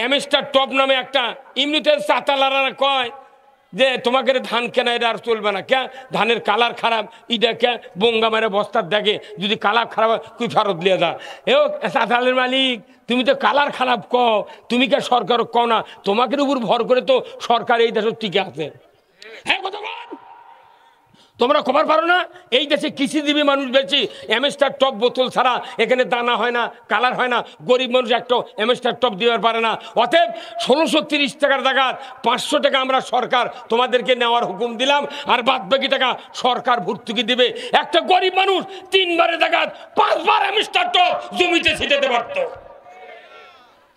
এমএস্টার টপ নামে একটা এমনিতে চাতালারা কয় যে তোমাকে ধান কেনা এটা আর চলবে না, কে ধানের কালার খারাপ, ইটা কে বঙ্গা মেরে বস্তার দেখে, যদি কালার খারাপ হয় তুই ফেরত লিয়ে যা। এও চাতালের মালিক, তুমি তো কালার খারাপ কও, তুমি কে সরকার কও না, তোমাকে উপর ভর করে তো সরকার এই দেশের টিকে আছে। হ্যাঁ কথা তোমরা খবর পারো না, এই দেশে কৃষিজীবী মানুষ বেশি, এমএস্টার টপ বোতল ছাড়া এখানে দানা হয় না, কালার হয় না, গরিব মানুষ একটা এমএস্টার টপ দিতে পারে না। অতএব 1630 টাকার জায়গা 500 টাকা আমরা সরকার তোমাদেরকে নেওয়ার হুকুম দিলাম, আর বাদ বাকি টাকা সরকার ভর্তুকি দিবে। একটা গরিব মানুষ 3 বারের জায়গা 5 বার এমএস্টার টপ জমিতে ছিটাতে পারত।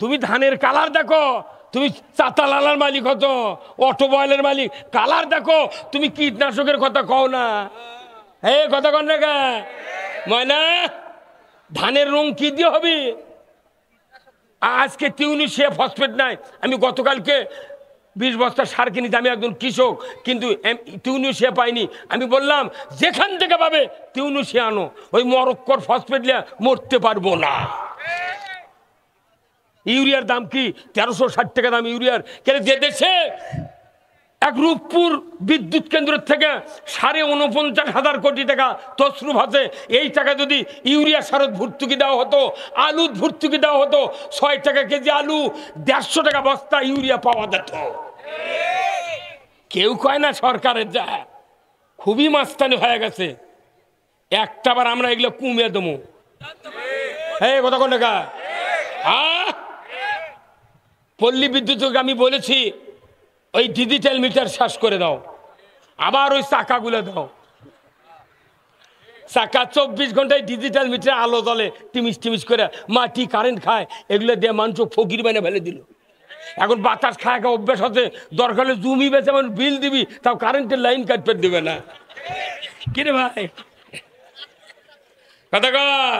তুমি ধানের কালার দেখো, তুমি চাতালালার মালিক হতো, অটোমোবাইলের মালিক, কালার দেখো, তুমি কীটনাশকের কথা কও না। এই কথা কন না গা ময়না, ধানের রং কি দিয়ে হবে? আজকে টিউনিশিয়া ফসফেট নাই, আমি গতকালকে 20 বস্তা সার কিনেছি, আমি একজন কৃষক, কিন্তু টিউনিশিয়া পাইনি। আমি বললাম যেখান থেকে পাবে টিউনিশিয়া আনো, ওই মরক্কোর ফসফেট নিয়ে মরতে পারবো না। ইউরিয়ার দাম কি 1360 টাকা দাম ইউরিয়ার। কেন যে দেশে এক রূপপুর বিদ্যুৎ কেন্দ্র থেকে 49,500 কোটি টাকা তছরুপ আছে, এই টাকা যদি ইউরিয়া সারত ভর্তুকি দেওয়া হতো, আলুর ভর্তুকি দেওয়া হতো, 6 টাকা কেজি আলু, 150 টাকা বস্তা ইউরিয়া পাওয়া যেত। কেউ কয় না সরকারের যা খুবই মাস্তানি হয়ে গেছে, একটাবার আমরা এগুলো কমিয়ে দেবো। হ্যাঁ কথা কোন টাকা পল্লী বিদ্যুৎকে আমি বলেছি ওই ডিজিটাল মিটার শেষ করে দাও, আবার ওই চাকাগুলো দাও, চাকা 24 ঘন্টায় ডিজিটাল মিটার আলো জ্বলে টিমিস টিমিস করে, মাটি কারেন্ট খায়, এগুলো দিয়ে মানুষ ফকির বানিয়ে ফেলে দিল। এখন বাতাস খায় অভ্যাস হচ্ছে, দরকার হলে জমি বেচে মানুষ বিল দিবি, তাও কারেন্টের লাইন কাটতে দিবে না। কিরে ভাই কথা কর,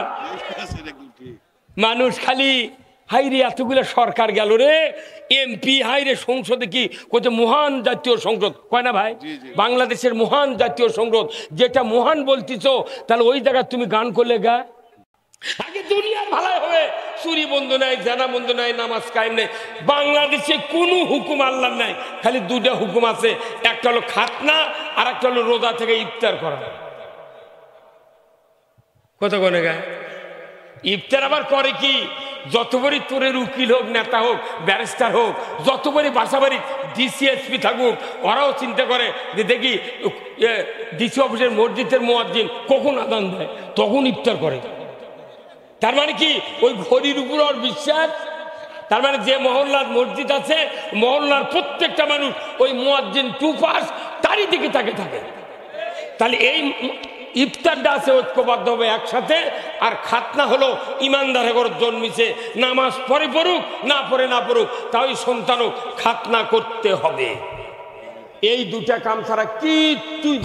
মানুষ খালি হাইরে এতগুলো সরকার গেল রে, এমপি হাইরে সংসদে কি কোথাও মহান জাতীয় সংসদ কয় না ভাই, বাংলাদেশের মহান জাতীয় সংসদ, যেটা মহান বলতেছ, তাহলে ওই জায়গায় তুমি গান করলে গা। আগে দুনিয়ার ভালাই হবে, চুরি বন্ধ নাই, জানা বন্ধ নাই, নামাজ কায়েম নেই। বাংলাদেশে কোনো হুকুম আল্লাহ নাই, খালি 2টা হুকুম আছে, একটা হলো খাতনা আর একটা হলো রোজা থেকে ইফতার করা। কত কোনে গা ইফতার আবার করে কি, যত বড়ই তোরের উকিল হোক, নেতা হোক, ব্যারিস্টার হোক, যত বড়ই বাসাবাড়ি ডিসিএসপি থাকুক, ওরাও চিন্তা করে যে দেখি ডিসি অফিসের মসজিদের মুয়াজ্জিন কখন আযান দেয়, তখন ইফতার করে। তার মানে কি ওই ঘড়ির উপর ওর বিশ্বাস। তার মানে যে মহল্লার মসজিদ আছে, মহল্লার প্রত্যেকটা মানুষ ওই মুয়াজ্জিন 2 পাস তারই দিকে থাকে। তাহলে ইফতারটা আছে ঐক্যবদ্ধ হবে একসাথে, আর খাতনা হলো ইমানদার ঘর জন্মিছে, নামাজ পড়ে পড়ুক না পড়ে না পড়ুক, তাই সন্তানও খাতনা করতে হবে। এই দুটা কাম ছাড়া কিচ্ছুই।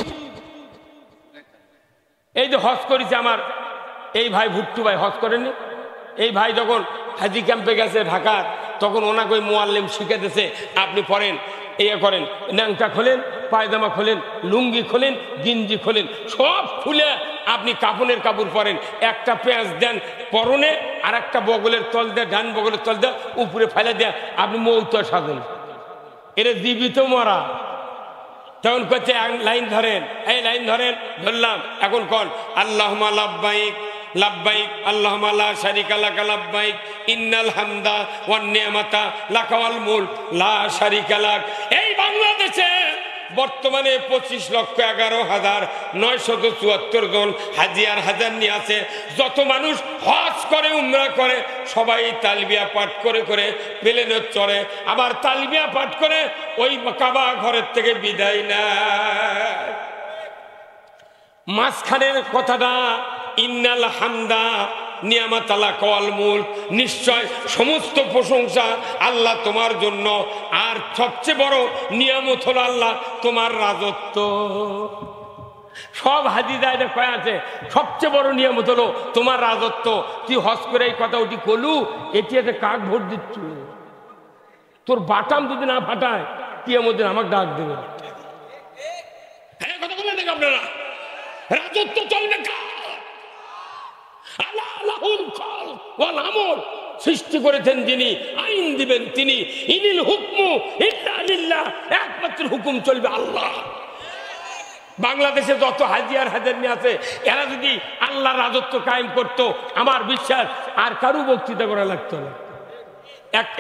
এই যে হজ করেছে আমার এই ভাই ভুট্টু ভাই, হজ করেনি? এই ভাই যখন হাজি ক্যাম্পে গেছে ঢাকার, তখন ওনাকে ওই মোয়াল্লিম শিখে দিয়েছে, আপনি পড়েন, ইয়ে করেন, ন্যাংটা খোলেন, পায়জামা খোলেন, লুঙ্গি খোলেন, গিঞ্জি খোলেন, সব খুলে আপনি কাপড়ের কাপড় পরেন, একটা পেঁয়াজ দেন পরনে, আর একটা বগলের তল দেয়, ডান বগলের তল দেয়, উপরে ফেলে দেয়, আপনি মৌতা সাজেন। এরা জীবিত মরা। তখন করছে লাইন ধরেন, এই লাইন ধরেন, ধরলাম, এখন কোন আল্লাহুম্মা লাব্বাইক লাব্বাইক আল্লাহুম্মা লা শারিকা লাকা লাব্বাইক ইন্নাল হামদা ওয়ান নি'মাতা লাকা ওয়াল মুলক লা শারিকা লাক। এই বাংলাদেশে বর্তমানে 25,11,974 জন হাজি আর হাজার নিয়ে আছে। যত মানুষ হজ করে উমরা করে সবাই তালবিয়া পাঠ করে করে প্লেনে চড়ে, আবার তালবিয়া পাঠ করে ওই কাবা ঘরের থেকে বিদায় নেয়। মাঝখানের কথাটা ইন্নাল হামদা নিয়ামাত লাকা ওয়াল মুলক, নিশ্চয় সমস্ত প্রশংসা আল্লাহ তোমার জন্য, আর সবচেয়ে বড় নিয়ামত হলো আল্লাহ তোমার রাজত্ব। সব হাদিসে এটা কয়া আছে, সবচেয়ে বড় নিয়ামত হলো তোমার রাজত্ব। তুই হজ করে এই কথা ওটি কলু, এটি একটা কাক ভোট দিচ্ছ, তোর বাটাম যদি না ফাটায় কিয়ামত দিন আমাকে ডাক দেবে। কথা বলে দেখ আপনারা, রাজত্ব চলবে কার? সৃষ্টি করেছেন যিনি, আইন দিবেন তিনি। ইনিল হুকমু ইল্লা লিল্লাহ, একমাত্র হুকুম চলবে আল্লাহ। বাংলাদেশে যত হাজি আর হাজার নিয়ে আছে, এরা যদি আল্লাহর রাজত্ব কায়েম করতো, আমার বিশ্বাস আর কারো বক্তৃতা করা লাগতো না।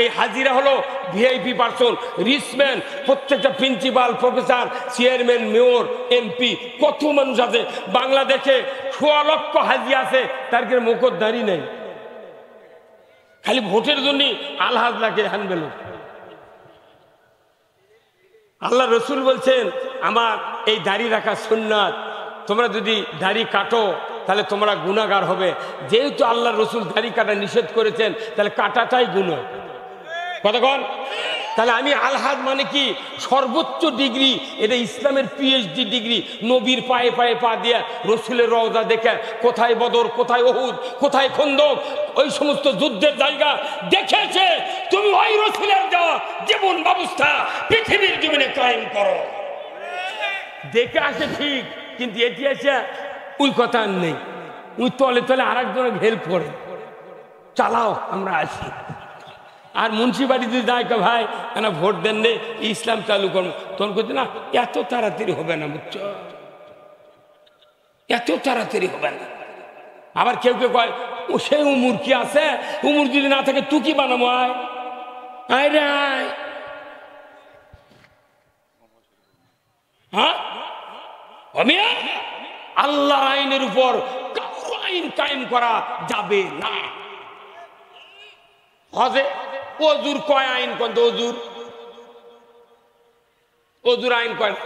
এই হাজিরা হলো ভিআইপি পার্সন, রিচম্যান, প্রত্যেকটা principal, professor, chairman, mayor, MP, কত মানুষ আছে বাংলাদেশে। 1.6 লক্ষ হাজি আছে, তার কি মুখোশধারী নেই, খালি ভোটের জন্য আলহাজ লাগে হানবেল। আল্লাহ রসুল বলছেন আমার এই দাড়ি রাখা সুন্নাত, তোমরা যদি দাড়ি কাটো তাহলে তোমরা গুনাহগার হবে। যেহেতু আল্লাহ রসুল দাড়ি কাটা নিষেধ করেছেন, তাহলে কাটাটাই গুনাহ। কতক্ষণ? তাহলে আমি আলহাদ মানে কি? সর্বোচ্চ ডিগ্রি, এটা ইসলামের পিএইচডি ডিগ্রি। নবীর পায়ে পায়ে পা দিয়ে রসুলের রওজা দেখে, কোথায় বদর, কোথায় উহুদ, কোথায় খন্দক, ওই সমস্ত যুদ্ধের জায়গা দেখেছে। তুমি ওই রসুলের দেওয়া জীবন ব্যবস্থা পৃথিবীর জীবনে কায়েম করো। দেখে আসে ঠিক, কিন্তু এটি এসে ওই কথা নেই। ওই তলে তলে আর একজনের হেল্প করে, চালাও আমরা আসি। আর মুন্সিপালিটি যদি যায় ভাই না ভোট দেন রে, ইসলাম চালু করবো, তখন করছে না এত তাড়াতাড়ি হবে না, বুঝছো, এত তাড়াতাড়ি হবে না। আবার কেউ কেউ কয় ও সে উমুর কি আছে, উমুর যদি না থাকে তুই কি বানাবো, আয় আয় রে আয়। হ্যাঁ, আল্লাহর আইনের উপর কারো আইন কায়েম করা যাবে না। হজে অজুর কয় আইন, কোন অজুর, অজুর আইন কয় না।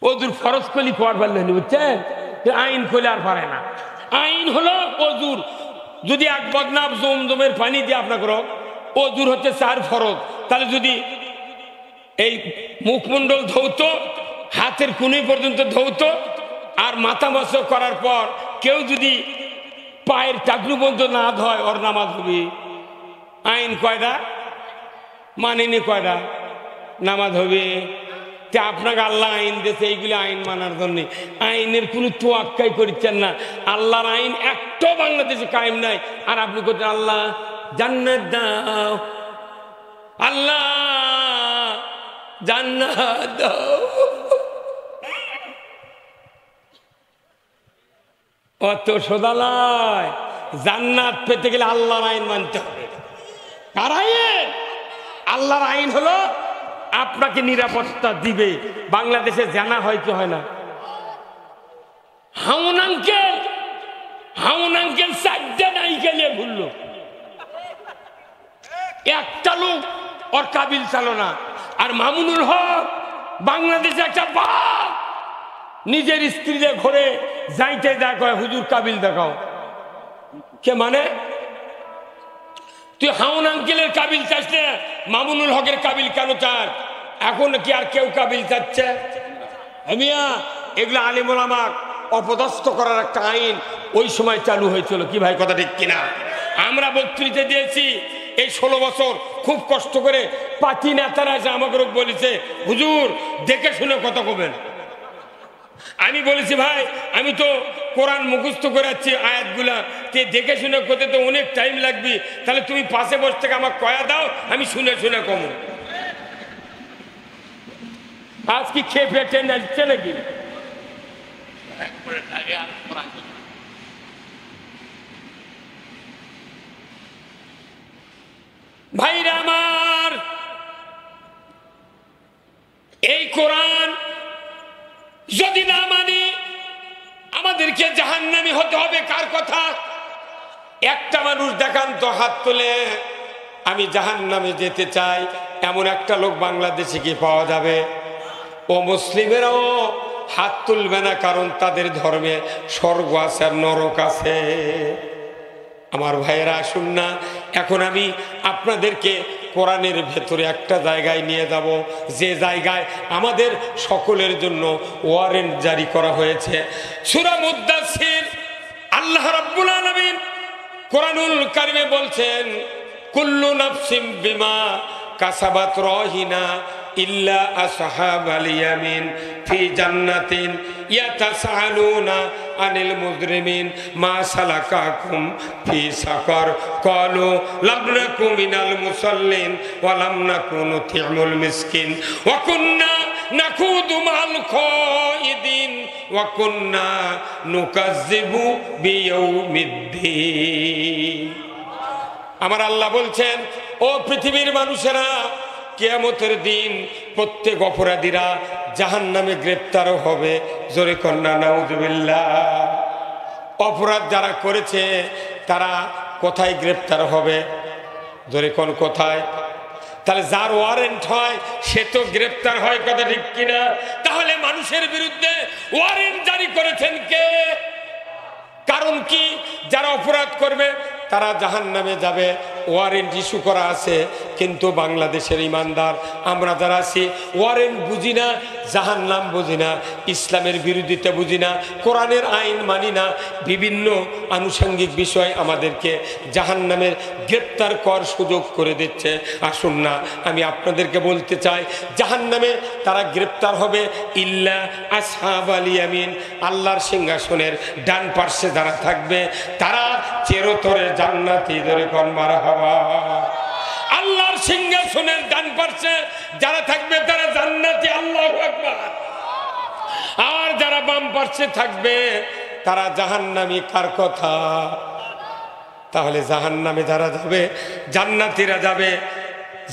অজুর ফরজ কলি খোয়ার পারলেন, বুঝছেন, আইন খোলে আর পারে না। আইন হলো অজুর, যদি এক বদনাব জমজমের পানি দিয়ে আপনাকে, অজুর হচ্ছে 4 ফরজ। তাহলে যদি এই মুখমণ্ডল ধৌত, হাতের কুনি পর্যন্ত ধৌত, আর মাথা মশক করার পর কেউ যদি পায়ের টাকলু পর্যন্ত না ধয়, ওর নামাজ হবে। আইন কয়টা মানেনি, কয়টা নামাজ হবে। তা আপনাকে আল্লাহ আইন দিয়েছে, এইগুলি আইন মানার জন্য। আইনের কোনো তোয়াক্কাই করছেন না। আল্লাহর আইন একটাও বাংলাদেশে কায়েম নাই, আর আপনি করছেন আল্লাহ জান্নাত দাও, আল্লাহ জান্নাত দাও। অত সোদালয়, জান্নাত পেতে গেলে আল্লাহর আইন মানতে হবে। কার আইন? আল্লাহর আইন হলো আপনাকে নিরাপত্তা দিবে। বাংলাদেশে জানা হয় কি হয় না? হাউন আঙ্কেল 4টা নায়িকা নিয়ে ঘুরলো, একটা লোক ওর কাবিল চালো না। আর মামুনুল হক বাংলাদেশে একটা বাঘ, নিজের স্ত্রীদের ঘরে যাইতে দেখায় হুজুর কাবিল দেখাও কে মানে তুই হাউন আঙ্কেলের কাবিল চাস না মামুনুল হকের কাবিল কেন চাস এখন কি আর কেউ কাবিল চাচ্ছে মিয়া এগুলো আলেম ওলামা অপদস্থ করার একটা আইন ওই সময় চালু হয়েছিল কি ভাই কথা ঠিক কিনা আমরা বক্তৃতা দিয়েছি এই 16 বছর খুব কষ্ট করে পাতি নেতারা এসে আমাকে বলেছে হুজুর দেখে শুনে কথা কবেন আমি বলেছি ভাই আমি তো কোরআন মুখস্থ করে যাচ্ছি আয়াতগুলা দেখে শুনে করতে তো অনেক টাইম লাগবে তাহলে তুমি পাশে বসে থেকে আমাকে কয়া দাও আমি শুনে শুনে কমো আজ কি খেয়ে পেটে নাচছে নাকি ভাইরা আমার এই কোরআন যদি না মানি আমাদেরকে জাহান্নামী হতে হবে কার কথা একটা মানুষ দেখান তো হাত তুলে আমি জাহান্নামে যেতে চাই এমন একটা লোক বাংলাদেশে কি পাওয়া যাবে ও মুসলিমেরাও হাত তুলবে না কারণ তাদের ধর্মে স্বর্গ আছে আর নরক আছে আমার ভাইয়েরা আসুন না এখন আমি আপনাদেরকে কোরআনের ভেতরে একটা জায়গায় নিয়ে যাব যে জায়গায় আমাদের সকলের জন্য ওয়ারেন্ট জারি করা হয়েছে সূরা মুদ্দাসসির আল্লাহ রাব্বুল আলামিন কোরআনুল কারিমে বলছেন কুল্লু নাফসিম বিমা কাসাবাত রাহিনা ইল্লা আসহাবাল ইয়ামিন ফি জান্নাতিন ইয়াতাসাআলুনা আনিল মুজরিমিন মা সালাকাকুম ফি সাকার ক্বালু লাম নাকু মিনাল মুসাল্লিন ওয়া লাম নাকু নুতিমুল মিসকিন ওয়া কুন্না নাকুদু মাল খায়িদিন ওয়া কুন্না নুকাজ্জিবু বিয়াউমিদ্দিন আমার আল্লাহ বলছেন ও পৃথিবীর মানুষেরা কিয়ামতের দিন প্রত্যেক অপরাধীরা জাহান্নামে গ্রেফতার হবে জোরে কন্না নাউজুবিল্লাহ অপরাধ যারা করেছে তারা কোথায় গ্রেফতার হবে জোরে কোন কোথায় তাহলে যার ওয়ারেন্ট হয় সে তো গ্রেফতার হয় কথা ঠিক কিনা তাহলে মানুষের বিরুদ্ধে ওয়ারেন্ট জারি করেছেন কে কারণ কি যারা অপরাধ করবে তারা জাহান্নামে যাবে ওয়ারেন্ট ইস্যু করা আছে কিন্তু বাংলাদেশের ইমানদার আমরা যারা আছি ওয়ারেন্ট বুঝি না জাহান্নাম বুঝি না ইসলামের বিরোধিতা বুঝি না কোরআনের আইন মানি না বিভিন্ন আনুষঙ্গিক বিষয় আমাদেরকে জাহান্নামের গ্রেপ্তার করার সুযোগ করে দিচ্ছে আসুন না আমি আপনাদেরকে বলতে চাই জাহান্নামে তারা গ্রেপ্তার হবে ইল্লা আসহাবাল ইয়ামিন আল্লাহর সিংহাসনের ডান পার্শ্বে যারা থাকবে তারা চিরতরে জান্নাতি ধরে কোন মারহাবা আল্লাহর সিংহাসনের ডান পার্শ্বে যারা থাকবে তারা জান্নাতি আল্লাহু আকবার আর যারা বাম পার্শ্বে থাকবে তারা জাহান্নামী কার কথা তাহলে জাহান্নামে যারা যাবে জান্নাতীরা যাবে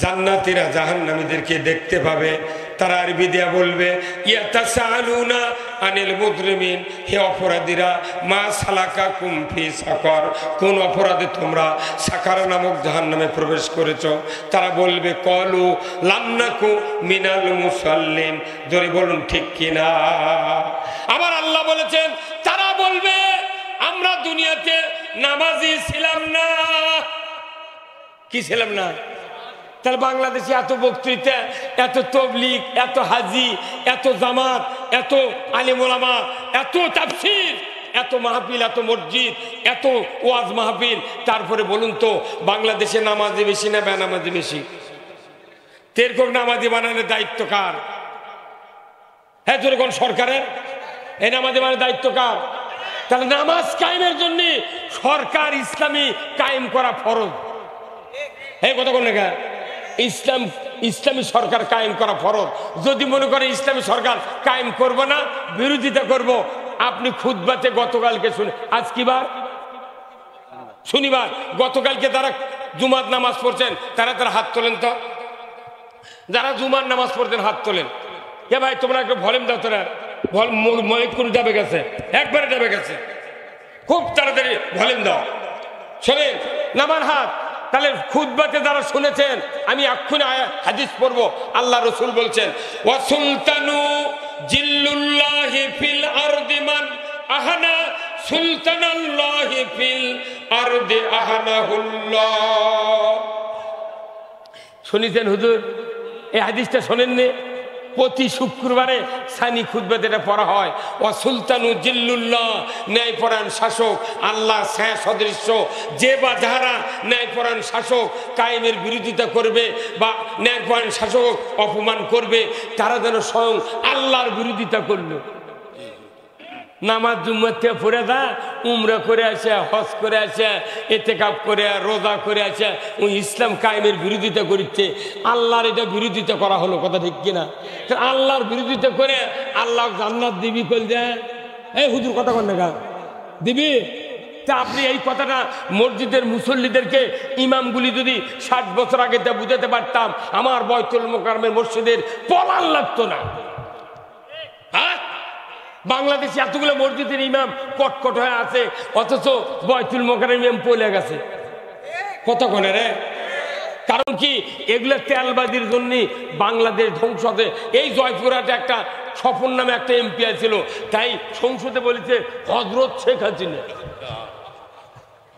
জান্নাতীরা জাহান্নামীদেরকে দেখতে পাবে তারা আরবি দিয়া বলবে ইয়াতাসাআলুনা আনিল মুজরিমিন হে অপরাধীরা মা সালাকাকুম ফি সাকার কোন অপরাধে তোমরা সাকার নামক জাহান্নামে প্রবেশ করেছো তারা বলবে ক্বালু লাম নাকু মিনাল মুসাল্লিন জোরে বলুন ঠিক কিনা আবার আল্লাহ বলেছেন তারা বলবে আমরা দুনিয়াতে নামাজি ছিলাম না কি ছিলাম না তাহলে বাংলাদেশে এত বক্তৃতা এত তবলিগ এত হাজি এত জামাত এত আলেম ওলামা এত তাফসীর এত মাহফিল এত মসজিদ এত ওয়াজ মাহফিল তারপরে বলুন তো বাংলাদেশে নামাজি বেশি না বেনামাজি বেশি তেরকম নামাজি বানানোর দায়িত্ব কার হ্যাঁ যেরকম সরকারের এই নামাজি বানানোর দায়িত্ব কার তাহলে নামাজ কায়েমের জন্য সরকার ইসলামী কায়েম করা ফরজ এই কথা কোন লেখা ইসলামী সরকার কায়েম করা ফরজ যদি মনে করে ইসলামী সরকার কায়েম করব না বিরোধিতা করব আপনি খুতবাতে গতকালকে শুনে আজ কি বার শনিবার গতকালকে তারা জুমার নামাজ পড়ছেন তারা হাত তোলেন তো যারা জুমার নামাজ পড়ছেন হাত তোলেন কে ভাই তোমরা একটু ভলিউম দাও তোরা ময়ক করে যাবে গেছে একবারে যাবে গেছে খুব তাড়াতাড়ি ভলিউম দাও শোনেন নামার হাত তাহলে খুতবাতে যারা শুনেছেন আমি এক্ষুনি হাদিস পড়বো আল্লাহ রসুল বলছেন ওয়া সুলতানু জিল্লুল্লাহি ফিল আরদি মান আহানা সুলতানাল্লাহি ফিল আরদি আহানাহুল্লাহ। শুনেছেন হুজুর? এই হাদিসটা শোনেননি? প্রতি শুক্রবারে সানি খুতবাতে এটা পড়া হয়। ও সুলতানু জিল্লুল্লাহ, ন্যায়পরায়ণ শাসক, আল্লাহ ছায়া সদৃশ্য যে বা যাহারা ন্যায়পরায়ণ শাসক কায়েমের বিরোধিতা করবে বা ন্যায়পরায়ণ শাসক অপমান করবে, তারা যেন স্বয়ং আল্লাহর বিরোধিতা করলো। নামাজ জুম্মার থেকে পড়ে দা, উমরা করে আসে, হজ করে আসে, এতেকাব করে, রোজা করে আসে, ওই ইসলাম কায়েমের বিরোধিতা করছে। আল্লাহর এটা বিরোধিতা করা হলো, কথা ঠিক কিনা? আল্লাহর বিরোধিতা করে আল্লাহ জান্নাত দিবি কল দেয়। এই হুজুর কথা কন না দিবি? তা আপনি এই কথাটা মসজিদের মুসল্লিদেরকে ইমামগুলি যদি 60 বছর আগে তা বুঝাতে পারতাম, আমার বাইতুল মোকাররমের মসজিদের পলান লাগতো না। হ্যাঁ, বাংলাদেশে এতগুলো মসজিদের ইমাম কটকট হয়ে আছে, অথচ বাইতুল মোকাররমের ইমাম পলে গেছে। কতক্ষণে রে? কারণ কি? এগুলো তেলবাজির জন্য বাংলাদেশ ধ্বংস হতে। এই জয়পুরহাটে একটা স্বপন নামে একটা এমপি ছিল, তাই সংসদে বলেছে হযরত শেখ হাসিনা।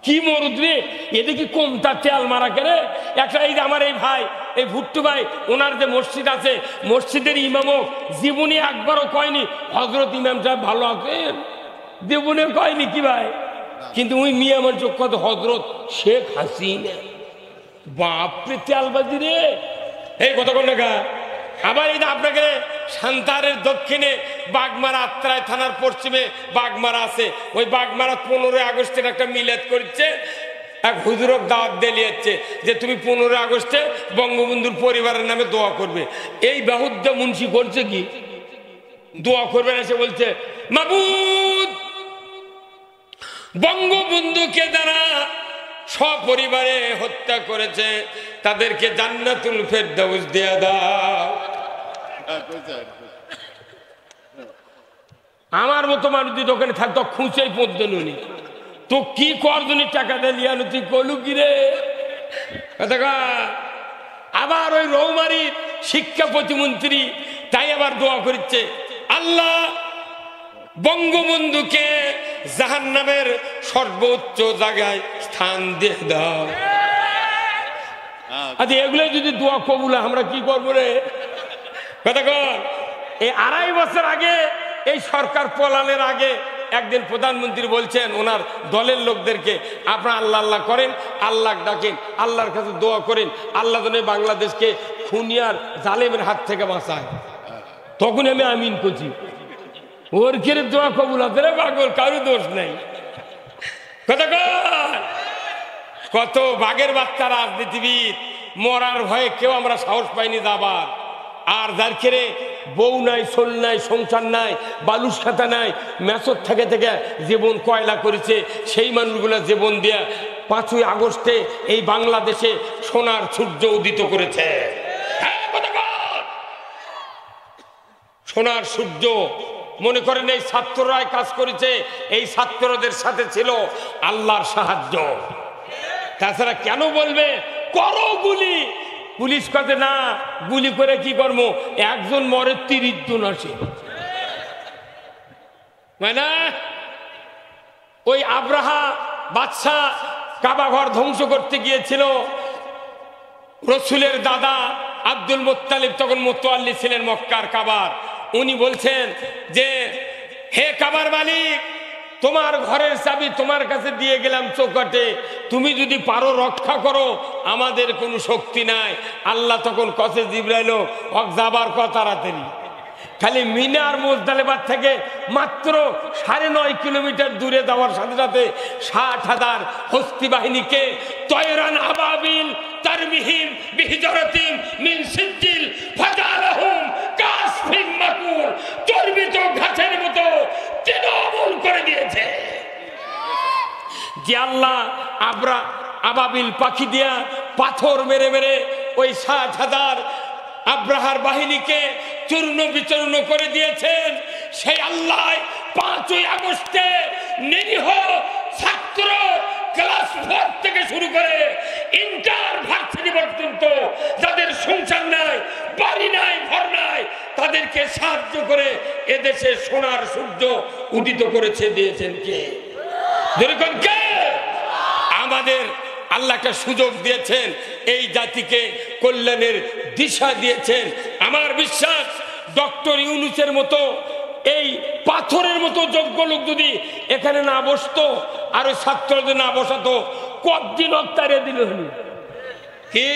কি মরুদ রে, এদের কি কমতা তেল মারা কেরে? একটা এই যে আমার এই ভাই, এই ভুট্টু ভাই, ওনার যে মসজিদ আছে, মসজিদের ইমামও জীবনে একবারও কয়নি হযরত ইমাম সাহেব ভালো আছেন, জীবনে কয়নি কি ভাই। কিন্তু ওই মিয়া আমার চোখ কত হযরত শেখ হাসিনা। বাপরে তেলবাজি রে, এই কতক্ষণ দেখা। আবার এই আপনাকে সান্তারের দক্ষিণে বাগমারা আত্রাই থানার পশ্চিমে বাগমারা আছে, ওই বাগমারা 15 আগস্টের একটা মিলাদ করছে। এক হুজুরক দাওয়াত দিয়েছে যে তুমি 15 আগস্টে বঙ্গবন্ধুর পরিবারের নামে দোয়া করবে। এই বাহুদ্দা মুন্সি করছে কি দোয়া করবে না, সে বলছে মাবুদ বঙ্গবন্ধুকে যারা সপরিবারে হত্যা করেছে তাদেরকে জান্নাতুল ফেরদাউস দেয়া দাও। আমার মতো মানুষ যদি ওখানে থাকতো খুঁজেই পড়তেন উনি, তো কি করজনের টাকা দিয়ে লিয়ানো তুই কলু কিরে। আবার ওই রৌমারির শিক্ষা প্রতিমন্ত্রী তাই আবার দোয়া করছে, আল্লাহ বঙ্গবন্ধুকে জাহান্নামের সর্বোচ্চ জায়গায় স্থান দিয়ে দাও। আচ্ছা, এগুলো যদি দোয়া কবুল, আমরা কি করবো রে? কথা কর। এই 2.5 বছর আগে এই সরকার পলানের আগে একদিন প্রধানমন্ত্রী বলছেন ওনার দলের লোকদেরকে, আপনারা আল্লাহ আল্লাহ করেন, আল্লাহ ডাকেন, আল্লাহর কাছে দোয়া করেন, আল্লাহ যেন বাংলাদেশকে খুনিয়ার জালেমের হাত থেকে বাঁচায়। তখন আমি আমিন করছি, ওর কেড়ে দোয়া কবুল আছে রে পাগল, কারো দোষ নেই। কথা কর। কত বাঘের বাচ্চা রাজনীতিবিদ, মরার ভয়ে কেউ আমরা সাহস পাইনি যাবার। আর যার খেরে বউ নাই, সোল নাই, সংসার নাই, বালুস খাতা নাই, মেসর থেকে থেকে জীবন কয়লা করেছে, সেই মানুষগুলো জীবন দিয়া 5ই আগস্টে এই বাংলাদেশে সোনার সূর্য উদিত করেছে। সোনার সূর্য। মনে করেন এই ছাত্ররাই কাজ করেছে, এই ছাত্রদের সাথে ছিল আল্লাহর সাহায্য। তাছাড়া কেন বলবে করো গুলি? পুলিশ কাজে না, গুলি করে কি করবো? একজন মরে 30 জন আসে। মানে ওই আব্রাহা বাদশা কাবা ঘর ধ্বংস করতে গিয়েছিল, রসুলের দাদা আব্দুল মুত্তালিব তখন মুতাওয়াল্লি ছিলেন মক্কার কাবার। উনি বলছেন যে হে কাবার মালিক, তোমার ঘরের চাবি তোমার কাছে দিয়ে গেলাম চৌকাটে, তুমি যদি পারো রক্ষা করো, আমাদের কোনো শক্তি নাই। আল্লাহ তখন কসে জিবরাইল যাবার কথা তাড়াতাড়ি। খালি মিনার মুজদালিফা থেকে মাত্র 9.5 কিলোমিটার দূরে যাওয়ার সাথে সাথে 60,000 হস্তি বাহিনীকে তয়রান আবাবিল তারমিহিম বিহিজারাতিন মিন সিজ্জিল ফাজালাহুম কাসফিন মাকুল, চর্বিত ঘাসের মতো তৃণমূল করে দিয়েছে। যে আল্লাহ আবাবিল পাখি দিয়া পাথর মেরে মেরে ওই 60,000 আব্রাহার বাহিনীকে চূর্ণ বিচূর্ণ করে দিয়েছেন, সেই আল্লাহ 5ই আগস্টে নিরীহ ছাত্র ক্লাস 4 থেকে শুরু করে ইন্টার ভার্সিটি পর্যন্ত যাদের সংসার নাই, বাড়ি নাই, ঘর নাই, তাদের তাদেরকে সাহায্য করে এদেশে সোনার সূর্য উদিত করেছে দিয়েছেন কে? যেরকম কে? আমাদের আল্লাহ একটা সুযোগ দিয়েছেন, এই জাতিকে কল্যাণের দিশা দিয়েছেন। আমার বিশ্বাস ডক্টর ইউনূসের মতো এই পাথরের মতো যোগ্য লোক যদি এখানে না বসতো, আর ওই ছাত্রদের না বসাতো, কতদিন অত্যারে দিল হনি। কি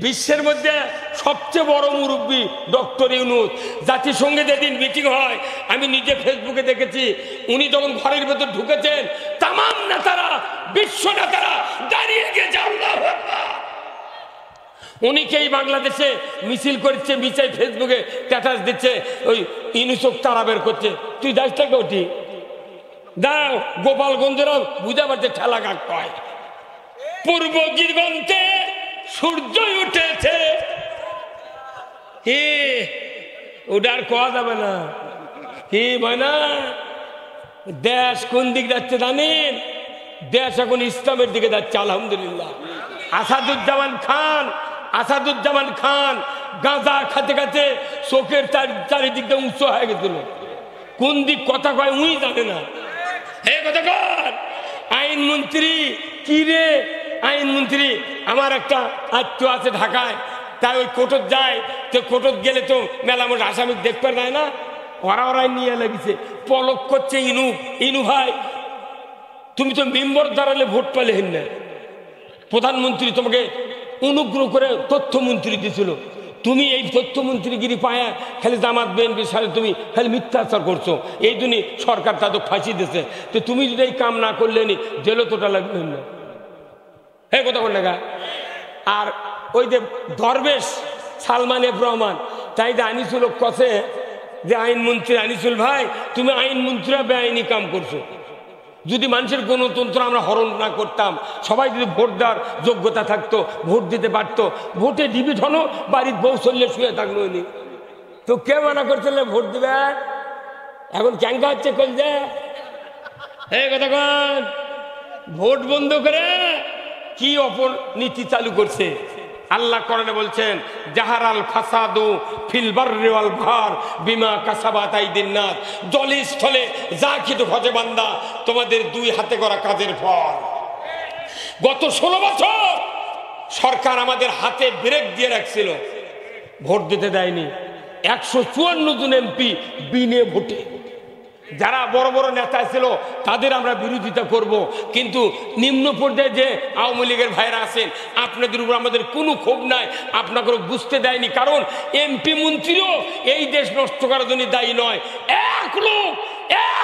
বিশ্বের মধ্যে সবচেয়ে বড় মুরব্বী ডক্টর ইউনূস। জাতিসংঘে যেদিন মিটিং হয় আমি নিজে ফেসবুকে দেখেছি, উনি যখন ঘরের ভেতর ঢুকেছেন তামাম নেতারা, বিশ্ব নেতারা দাঁড়িয়ে গিয়েছে আল্লাহু আকবার। উনিকেই বাংলাদেশে মিছিল করছে, মিছিল ফেসবুকে স্ট্যাটাস দিচ্ছে, ওই ইউনূসক তারা বের করছে। তুই যাইটা কোটি দাও, গোপালগঞ্জেরও বুঝা পারছে ঠেলা কাক কয়। পূর্ব দিগন্তে সূর্য উঠেছে, কি ওটা আর কোয়া যাবে না। কি হয় না, দেশ কোন দিক যাচ্ছে জানেন? দেশ এখন ইসলামের দিকে যাচ্ছে আলহামদুলিল্লাহ। আসাদুজ্জামান খান গাঁজা খাতে খাতে চোখের চারিদিকটা উঁচু হয়ে গেছিল। কোন দিক কথা কয় উনি জানে না। হে কথা কর আইনমন্ত্রী, কি রে আইনমন্ত্রী? আমার একটা আত্মীয় আছে ঢাকায়, তাই ওই কোর্টত যায়, তো কোর্টত গেলে তো মেলা মোট আসামি দেখতে যায় না, ওরাই নিয়ে লেগেছে। পলক করছে ইনু ভাই, তুমি তো মেম্বার দাঁড়ালে ভোট পেলে হেন না, প্রধানমন্ত্রী তোমাকে অনুগ্রহ করে তথ্যমন্ত্রী দিয়েছিল, তুমি এই তথ্যমন্ত্রীগিরি পায়া খালি জামাত বিএনপির সাথে তুমি খালি মিথ্যাচার করছো, এই জন্য সরকার তাদের ফাঁসি দিয়েছে। তো তুমি যদি এই কাম না করলে নি জেলও তোটা লাগবে না। হ্যাঁ কথা বল না। আর ওই যে দরবেশ সালমান এফ রহমান, তাই যে আনিসুল কছে যে আইনমন্ত্রী আনিসুল ভাই, তুমি আইনমন্ত্রীরা বেআইনি কাম করছো। যদি মানুষের গণতন্ত্র আমরা হরণ না করতাম, সবাই যদি ভোট দেওয়ার যোগ্যতা থাকতো, ভোট দিতে পারতো, ভোটে ডিবিট হনো বাড়ির বউ চললে শুয়ে থাকলো নি, তো কে মানা করছিল ভোট দিবে? এখন ক্যাঙ্কা হচ্ছে কল যে এই কথা কন, ভোট বন্ধ করে কি অপনীতি চালু করছে। আল্লাহ কোরআনে বলছেন, জাহারাল ফাসাদু ফিল বাররি ওয়াল বাহর বিমা কাসাবাত আইদিন নাস, জলে স্থলে যা কিছু হজে বান্দা তোমাদের দুই হাতে করা কাজের ফল। গত 16 বছর সরকার আমাদের হাতে ব্রেক দিয়ে রাখছিল, ভোট দিতে দেয়নি। 154 জন এমপি বিনে ভোটে। যারা বড় বড় নেতা ছিল তাদের আমরা বিরোধিতা করব, কিন্তু নিম্ন পর্যায়ে যে আওয়ামী লীগের ভাইরা আছেন আপনাদের উপর আমাদের কোনো ক্ষোভ নাই, আপনাকে বুঝতে দেয়নি। কারণ এমপি মন্ত্রীও এই দেশ নষ্ট করার জন্য দায়ী নয়।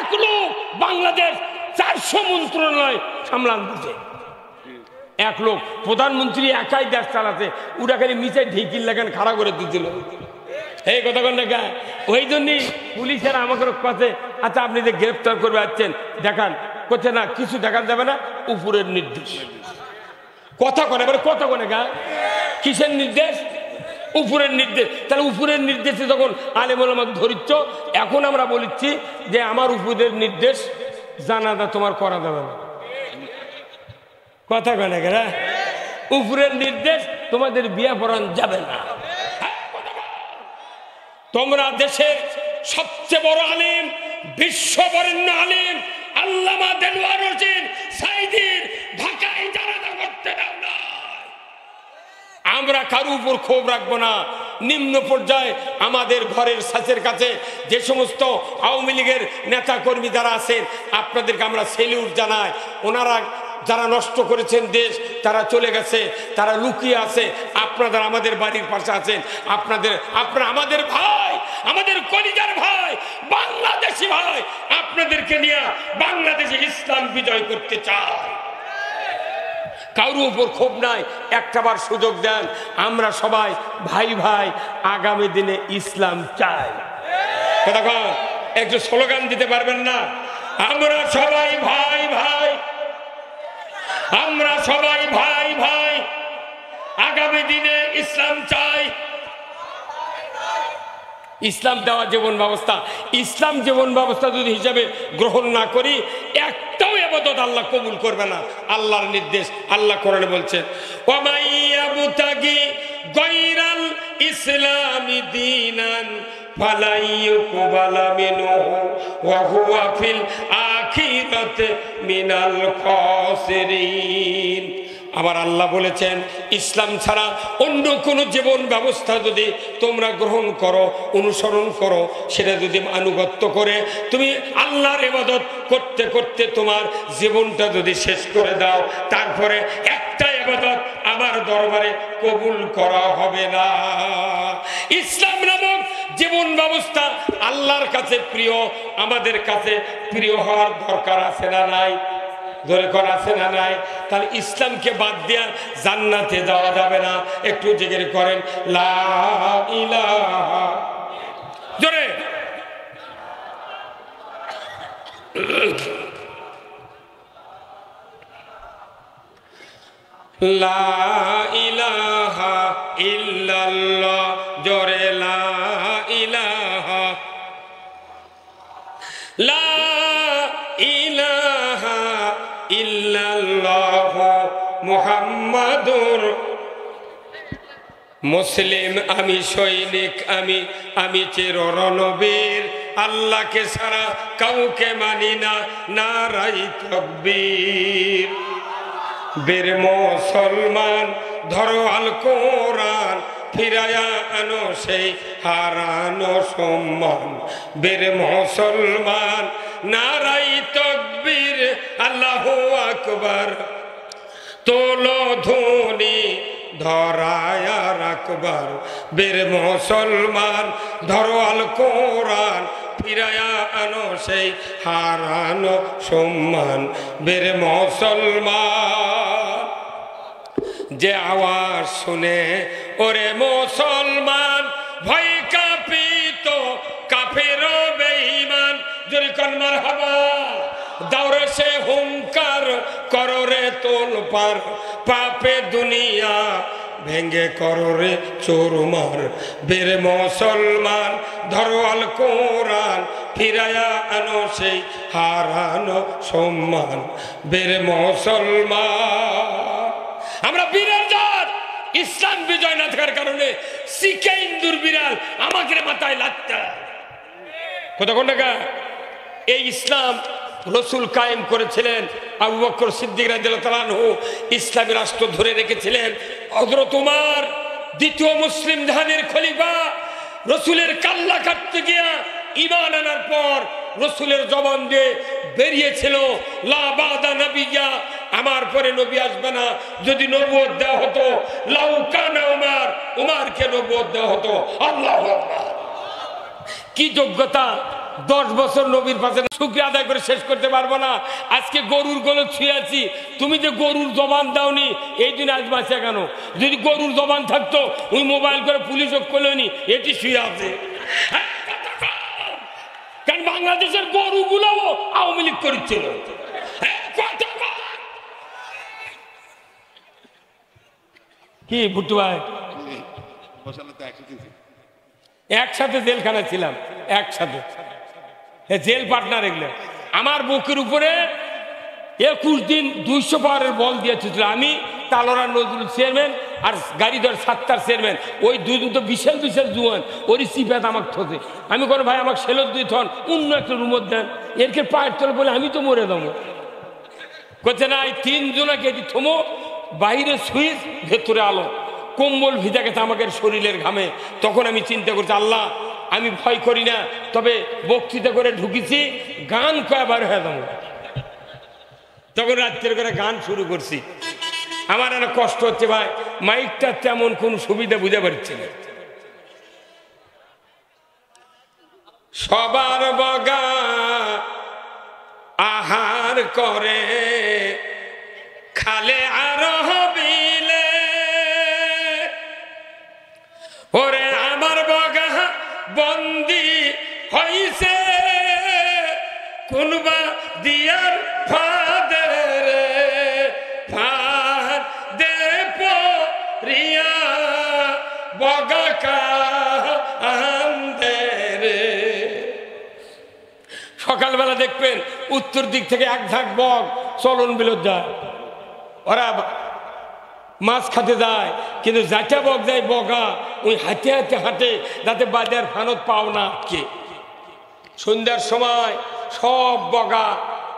এক লোক বাংলাদেশ 400 মন্ত্রণালয় সামলান দিচ্ছে, এক লোক প্রধানমন্ত্রী একাই দেশ চালাতে, ওরা খালি মিশে ঢিকির লাগান খাড়া করে দিচ্ছিল। এই কথা কন না, ওই জন্যই পুলিশের আমাকে কাছে, আচ্ছা আপনি যে গ্রেফতার করবে আসছেন দেখান, করছে না কিছু দেখান যাবে না, উপরের নির্দেশ। কথা কনে এবার কথা কনে কিসের নির্দেশ? উপরের নির্দেশ। তাহলে উপরের নির্দেশে যখন আলেম ওলামাকে ধরিচ্ছ, এখন আমরা বলিচ্ছি যে আমার উপরের নির্দেশ জানাজা তোমার করা যাবে না। কথা কনে উপরের নির্দেশ তোমাদের বিয়ে পড়ান যাবে না। তোমরা দেশের সবচেয়ে বড় আলিম, বিশ্ববরেণ্য আলিম আল্লামা দেলোয়ার হোসেন সাঈদীর ঢাকায় জানাজা করতে দাও না। আমরা কারো উপর ক্ষোভ রাখবো না। নিম্ন পর্যায়ে আমাদের ঘরের সাথের কাছে যে সমস্ত আওয়ামী লীগের নেতা কর্মী যারা আছেন আপনাদেরকে আমরা সেলিউট জানাই। ওনারা যারা নষ্ট করেছেন দেশ, তারা চলে গেছে, তারা লুকিয়ে আছে। আপনারা আমাদের বাড়ির পাশে আছেন, আপনারা আমাদের ভাই, আমাদের কলিজার ভাই, বাংলাদেশি ভাই। আপনাদেরকে নিয়ে বাংলাদেশে ইসলাম বিজয় করতে চায়, কারো উপর ক্ষোভ নাই। একটাবার সুযোগ দেন, আমরা সবাই ভাই ভাই, আগামী দিনে ইসলাম চাই। কথা কন, একটু স্লোগান দিতে পারবেন না? আমরা সবাই ভাই ভাই, আমরা সবাই ভাই ভাই, আগামী দিনে ইসলাম চাই। ইসলাম দেওয়া জীবন ব্যবস্থা, ইসলাম জীবন ব্যবস্থা যদি হিসাবে গ্রহণ না করি, একটাও ইবাদত আল্লাহ কবুল করবে না। আল্লাহর নির্দেশ, আল্লাহ কোরআনে বলছেন, ওয়ামাইয়াবতাগি গায়রাল ইসলামি দীনান ফালাই ইউকবালা মিনহু ওয়া হুয়া ফিল আখিরাতি মিনাল খাসিরিন। আবার আল্লাহ বলেছেন, ইসলাম ছাড়া অন্য কোন জীবন ব্যবস্থা যদি তোমরা গ্রহণ করো, অনুসরণ করো, সেটা যদি আনুগত্য করে তুমি আল্লাহর ইবাদত করতে করতে তোমার জীবনটা যদি শেষ করে দাও, তারপরে একটা ইবাদত আমার দরবারে কবুল করা হবে না। ইসলাম নামক জীবন ব্যবস্থা আল্লাহর কাছে প্রিয়, আমাদের কাছে প্রিয় হওয়ার দরকার আছে না নাই? ধরে করা আছে না নাই? তাহলে ইসলামকে বাদ দিয়া জান্নাতে যাওয়া যাবে না। একটু জিকির করেন লা ইলাহা, জোরে লা ইলাহা ইল্লাল্লাহ, জোরে লা ইলাহা, লা ইলাহা ইল্লাল্লাহ মুহাম্মাদুর। মুসলিম আমি, সৈনিক আমি, আমি চির রণবীর, আল্লাহকে ছাড়া কাউকে মানি না, নারাই তাকবীর। বীর মুসলমান ধরো আল কোরআন, ফিরায়া আনো সেই হারানো সম্মান। বীর মুসলমান নারাই তাকবীর, আল্লাহু আকবার, তোলো ধ্বনি ধরায়া রাখবার। বীর মুসলমান ধরো আল কোরআন, ফিরায়া আনো সেই হারানো সম্মান। বীর মুসলমান যে আওয়াজ শুনে ওরে মুসলমান, ভয় কাঁপিত কাফের বেঈমান। যদি কোন মারহাবা দাওরে সে হুঙ্কার করো রে তোলপার, পাপে দুনিয়া ভেঙ্গে করো রে চোরমার। বীর মুসলমান ধরো আল কোরআন, ফিরায়া আনো সেই হারানো সম্মান। বীর মুসলমান আমরা বীরের জাত। ইসলাম বিজয় না থাকার কারণে শিখে ইন্দুর বিড়াল আমাকে মাথায় লাগতে কোথা কোন টাকা। এই ইসলাম রসুল কায়েম করেছিলেন, আবু বকর সিদ্দিক রাদিয়াল্লাহু তাআলা আনহু ইসলামী রাষ্ট্র ধরে রেখেছিলেন। হযরত ওমর দ্বিতীয় মুসলিম জাহানের খলিফা, রসুলের কাল্লা কাটতে গিয়া ঈমান আনার পর রসুলের জবান দিয়ে বেরিয়েছিল লা বাদা নবিয়্যা, আমার পরে নবী আসবে না। যদি নবুয়ত দেওয়া হতো লাউ কানা ওমর, ওমরকে নবুয়ত দেওয়া হতো। আল্লাহু আকবার। কি যোগ্যতা! 10 বছর নবীর পাশে শুকরিয়া আদায় করে শেষ করতে পারবো না। আজকে গরুর গোলত ছুঁয়ে আছি, তুমি যে গরুর জবান দাওনি এই জন্য আজ বাঁচা কেন? যদি গরুর জবান থাকতো ওই মোবাইল করে পুলিশ করলেনি, এটি শুয়ে আছে। কারণ বাংলাদেশের গরুগুলো আওয়ামী লীগ করেছিল। কি ভুট্টু ভাই, একসাথে জেলখানা ছিলাম, একসাথে জেল পার্টনার। এগুলো আমার বুকের উপরে 21 দিন 200 পাওয়ারের বল দিয়েছিল। আমি, তালোরা নজরুল চেয়ারম্যান আর গাড়িধর সাত্তার চেয়ারম্যান, ওই দুজন তো বিশাল বিশাল জুয়ান, ওরই সিপাত আমাকে ঠোঁজে। আমি কোনো ভাই আমাকে সেলত দুই থন অন্য একটা রুমত দেন, এরকে পায়ের তলে বলে আমি তো মরে দেবো। করছে না, এই 3 জনাকে এটি থমো, বাইরে সুইচ ভেতরে আলো, কম্বল ভিজা গেছে আমাকে শরীরের ঘামে। তখন আমি চিন্তা করছি, আল্লাহ আমি ভয় করি না, তবে বক্তৃতা করে ঢুকেছি, গান কয়বার হয়ে যাবো। তখন রাত্রের করে গান শুরু করছি। আমার অনেক কষ্ট হচ্ছে ভাই, মাইকটা তেমন কোন সুবিধা বুঝে পারছি না। সবার বগা আহার করে খালে আর হবিলে, ওরে আমার বগা বন্দি হইছে কোনবা দিয়ার ফাদে রে, ফাদে পরিয়া বগা কান্দে রে। সকালবেলা দেখবেন উত্তর দিক থেকে এক ঝাঁক বক চলন বিলোদ যায়, ওরা মাছ খাতে যায়, কিন্তু যাটা বক যায় বগা ওই হাতে হাতে হাঁটে যাতে বাজার ফানত পাও না আটকে। সন্ধ্যার সময় সব বগা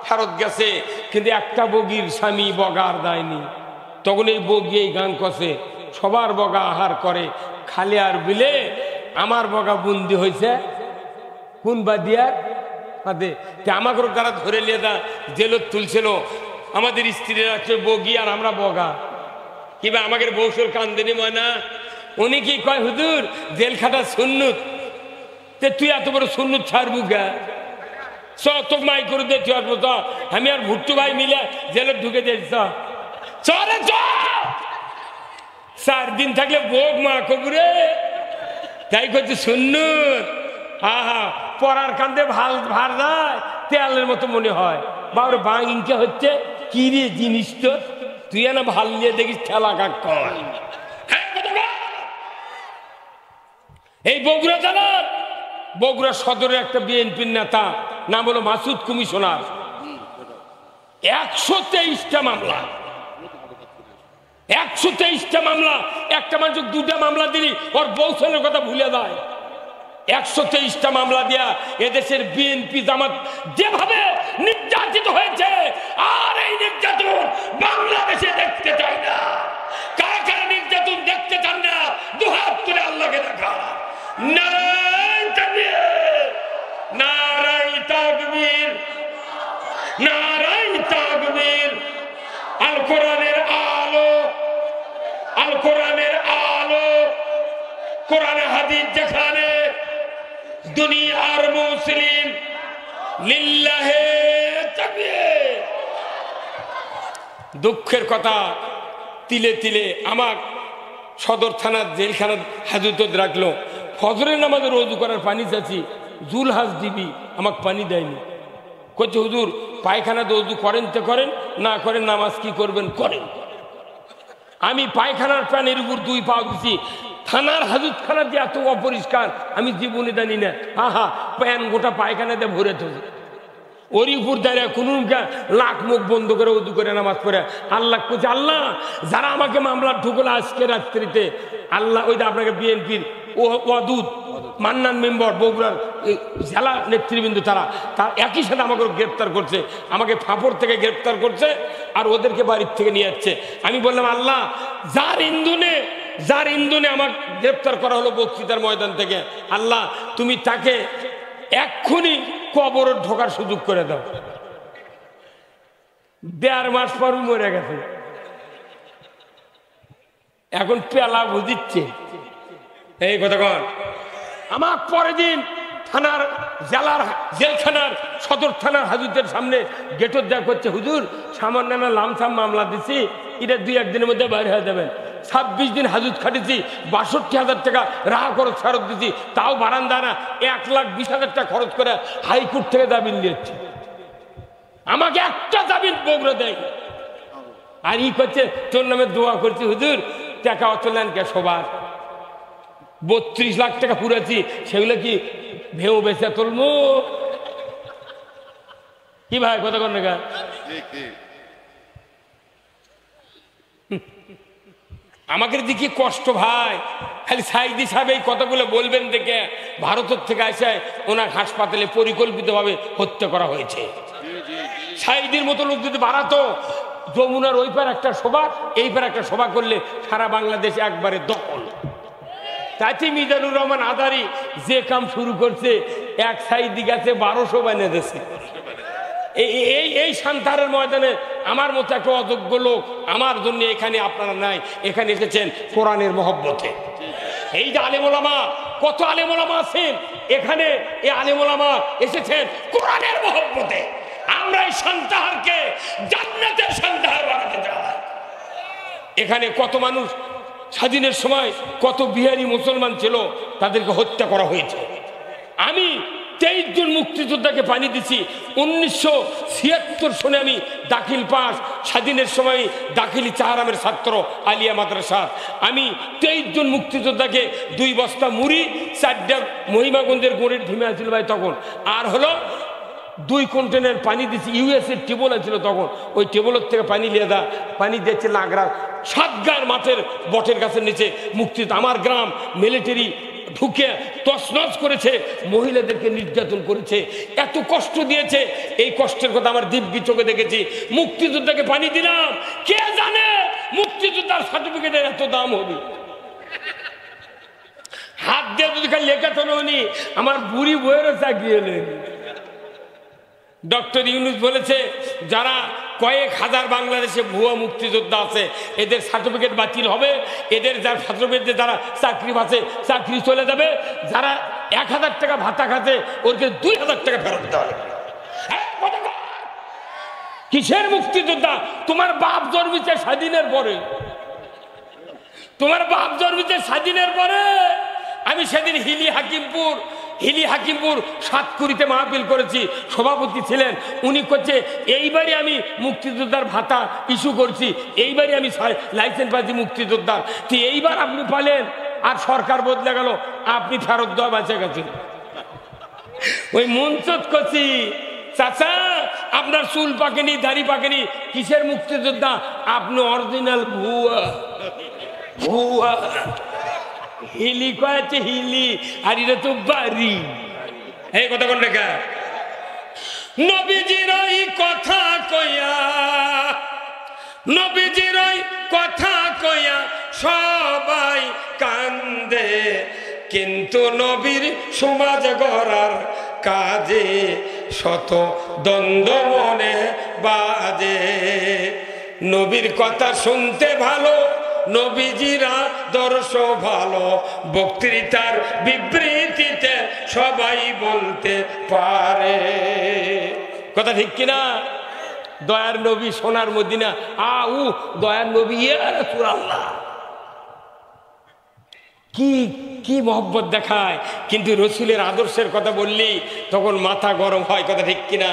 ফেরত গেছে, কিন্তু একটা বগির স্বামী বগা আর দেয়নি। তখন এই বগি এই গান কষে, সবার বগা আহার করে, খালি আর বিলে আমার বগা বন্দি হয়েছে কোন বাদিয়ার হাতে। আমাকে তারা ধরে নিয়ে জেলত তুলছিল, আমাদের স্ত্রীরা হচ্ছে বগি আর আমরা বগা। কিবা আমাদের বৌসুর কান্দিনী ময়না, উনি কি কয় হুজুর জেল খাটা সুন্নুত, তুই এত বড় সুন্নুত ছাড়বু গা, তোকে মাই করে দে, তুই আসবো তো আমি আর ভুট্টু ভাই মিলে জেলে ঢুকে দিয়েছি। চলে 4 দিন থাকলে বোক মা কবুরে, তাই করছে সুন্নুত। হা পড়ার কান্দে ভাল ভার যায় তেলের মতো মনে হয়। বাবুর বাংকে হচ্ছে কি রে জিনিস, তো তুই না ভাল নিয়ে দেখিস ঠেলা কাক কয়। এই বগুড়া জেলার বগুড়া সদরের একটা বিএনপির নেতা, নাম হলো মাসুদ কমিশনার, 123টা মামলা, 123টা মামলা। একটা মানুষ 2টা মামলা দিলি ওর বৌসনের কথা ভুলে যায়। 123টা মামলা দিয়া এদেশের বিএনপি জামাত যেভাবে নির্যাতিত হয়েছে, আর এই নির্যাতন বাংলাদেশে দেখতে চাই না। কারা কারা নির্যাতন দেখতে চান না, দুহাত তুলে আল্লাহকে দেখা। নারায়ে তাকবীর, নারায়ে তাকবীর, নারায়ে তাকবীর। আল কোরআনের আলো, আল কোরআনের আলো, কোরআনে হাদিস যেখানে, দুনিয়ার মুসলিম লিল্লাহে তাকবীর। দুঃখের কথা, তিলে তিলে আমার সদর থানার জেলখানার হাজত রাখলো। ফজরের নামাজে রোজু করার পানি চাচ্ছি, জুলহাজ দিবি আমাকে পানি দেয়নি। করছে হুজুর পায়খানা রোজু করেন তো করেন, না করেন নামাজ কি করবেন করেন। আমি পায়খানার প্যানের উপর 2 পা দিছি। থানার হাজতখানা যে এত অপরিষ্কার আমি জীবনে জানি না। প্যান গোটা পায়খানা দিয়ে ভরে থাকে, ওর উপর দাঁড়িয়ে কোন লাখ মুখ বন্ধ করে উদু করে নামাজ পড়ে আল্লাহ করছে, আল্লাহ যারা আমাকে মামলা ঢুকলো আজকে রাত্রিতে, আল্লাহ ওই আপনাকে বিএনপির ওয়াদুদ মান্নান মেম্বার বগুড়ার জেলা নেতৃবৃন্দ, তারা একই সাথে আমাকে গ্রেপ্তার করছে, আমাকে ফাঁপড় থেকে গ্রেপ্তার করছে আর ওদেরকে বাড়ির থেকে নিয়ে যাচ্ছে। আমি বললাম আল্লাহ যার ইন্ধনে আমার গ্রেপ্তার করা হলো বক্তৃতার ময়দান থেকে, আল্লাহ তুমি তাকে এক্ষুনি কবর ঢোকার সুযোগ করে দাও। 1.5 মাস পর মরে গেছে, এখন পেলা বুঝিচ্ছে এই কথা কন। আমার পরের দিন থানার জেলখানার সদর থানার হাজতের সামনে গেটর যা করছে, হুজুর সামান্য লামসাম মামলা দিছি, এটা 2-1 দিনের মধ্যে বাইরে হয়ে যাবেন। 26 দিন হাজত খাটিছি, 62,000 টাকা রাহা খরচ ফেরত দিছি, তাও বারান্দা না 1,20,000 টাকা খরচ করে হাইকোর্ট থেকে জামিন নিয়েছে। আমাকে একটা জামিন বগুড়া দেয়। আর ই করছে তোর নামে দোয়া করছি, হুজুর টাকা অচলেন কে সবার 32 লাখ টাকা পুরেছি, সেগুলো কি ভেউ বেচা তুলবো কি ভাই কথা কন না? আমাদের দিকে কষ্ট ভাই, খালি সাইদি সাহেব এই কথাগুলো বলবেন দেখে ভারতের থেকে আসে ওনার হাসপাতালে পরিকল্পিতভাবে হত্যা করা হয়েছে। সাইদির মতো লোক যদি বাড়াতো, যমুনার ওই পার একটা সভা এই পার একটা সভা করলে সারা বাংলাদেশ একবারে দখল। তাই মিজানুর রহমান আদারি যে কাম শুরু করছে, এক সাইদি গেছে 1200 বানিয়ে দিয়েছে। এই সান্তাহারের ময়দানে আমার মতো একটা অযোগ্য লোক আমার জন্য এখানে আপনারা নাই, এখানে এসেছেন কোরআনের মহব্বতে। এই যে আলেম ওলামা, কত আলেম ওলামা আছেন এখানে, এই আলেম ওলামা এসেছেন কোরআনের মহব্বতে। আমরা এই সান্তাহারকে জান্নাতের সান্তাহার বানাতে চাই। এখানে কত মানুষ স্বাধীনের সময় কত বিহারি মুসলমান ছিল, তাদেরকে হত্যা করা হয়েছে। আমি 23 জন মুক্তিযোদ্ধাকে পানি দিছি। 1976 সনে আমি দাখিল পাস, স্বাধীনের সময় দাখিলি চাহারামের ছাত্র আলিয়া মাদ্রাসা। আমি 23 জন মুক্তিযোদ্ধাকে 2 বস্তা মুড়ি, 4টা মহিমাগঞ্জের গুড়ের ধিমে আছিল ভাই তখন, আর হলো 2 কন্টেনার পানি দিচ্ছি। ইউএস এর টিউবওয়েল ছিল তখন, ওই টিউবওয়েলের থেকে পানি নিয়ে পানি দিচ্ছে লাগরা 7 গায়ের মাঠের বটের গাছের নিচে মুক্তি। আমার গ্রাম মিলিটারি ঢুকে তছনছ করেছে, মহিলাদেরকে নির্যাতন করেছে, এত কষ্ট দিয়েছে। এই কষ্টের কথা আমার দিব্যি চোখে দেখেছি। মুক্তিযোদ্ধাকে পানি দিলাম, কে জানে মুক্তিযোদ্ধার সার্টিফিকেটের এত দাম হবে। হাত দিয়ে যদি খালি লেখা তো নি, আমার বুড়ি বইয়েরও চাকরি এলেন। ডক্টর ইউনূস বলেছে যারা কয়েক হাজার বাংলাদেশে ভুয়া মুক্তিযোদ্ধা আছে এদের সার্টিফিকেট বাতিল হবে, এদের যার সার্টিফিকেটে যারা চাকরি পাচ্ছে চাকরি চলে যাবে, যারা 1000 টাকা ভাতা খাচ্ছে ওরকে 2000 টাকা ফেরত দেওয়া হবে। কিসের মুক্তিযোদ্ধা? তোমার বাপ জন্মেছে স্বাধীনের পরে, তোমার বাপ জন্মেছে স্বাধীনের পরে। আমি সেদিন হিলি হাকিমপুর সাতকুড়িতে মাহফিল করেছি, সভাপতি ছিলেন উনি। করছে এইবারই আমি মুক্তিযোদ্ধার ভাতা ইস্যু করছি, এইবারই আমি লাইসেন্স পাচ্ছি মুক্তিযোদ্ধার। তো এইবার আপনি পালেন আর সরকার বদলে গেল, আপনি ফেরত দেওয়া বাঁচে গেছেন। ওই মঞ্চত করছি চাচা আপনার চুল পাকেনি, দাড়ি পাকেনি, কিসের মুক্তিযোদ্ধা? আপনি অরিজিনাল ভুয়া। ভুয়া হিলি কয়েছে হিলি, আর এটা তো বাড়ি। এই কথা কোন রেখা? নবীজির ওই কথা কইয়া, নবীজির ওই কথা কইয়া সবাই কান্দে, কিন্তু নবীর সমাজ গড়ার কাজে শত দ্বন্দ্ব মনে বাজে। নবীর কথা শুনতে ভালো, নবীজির আদর্শ ভালো, বক্তৃতার বিবৃতিতে সবাই বলতে পারে। কথা ঠিক কিনা? দয়ার নবী সোনার মদিনা, দয়ার নবী ইয়া রাসূলুল্লাহ, কি মহব্বত দেখায়। কিন্তু রসুলের আদর্শের কথা বললি তখন মাথা গরম হয়। কথা ঠিক কিনা?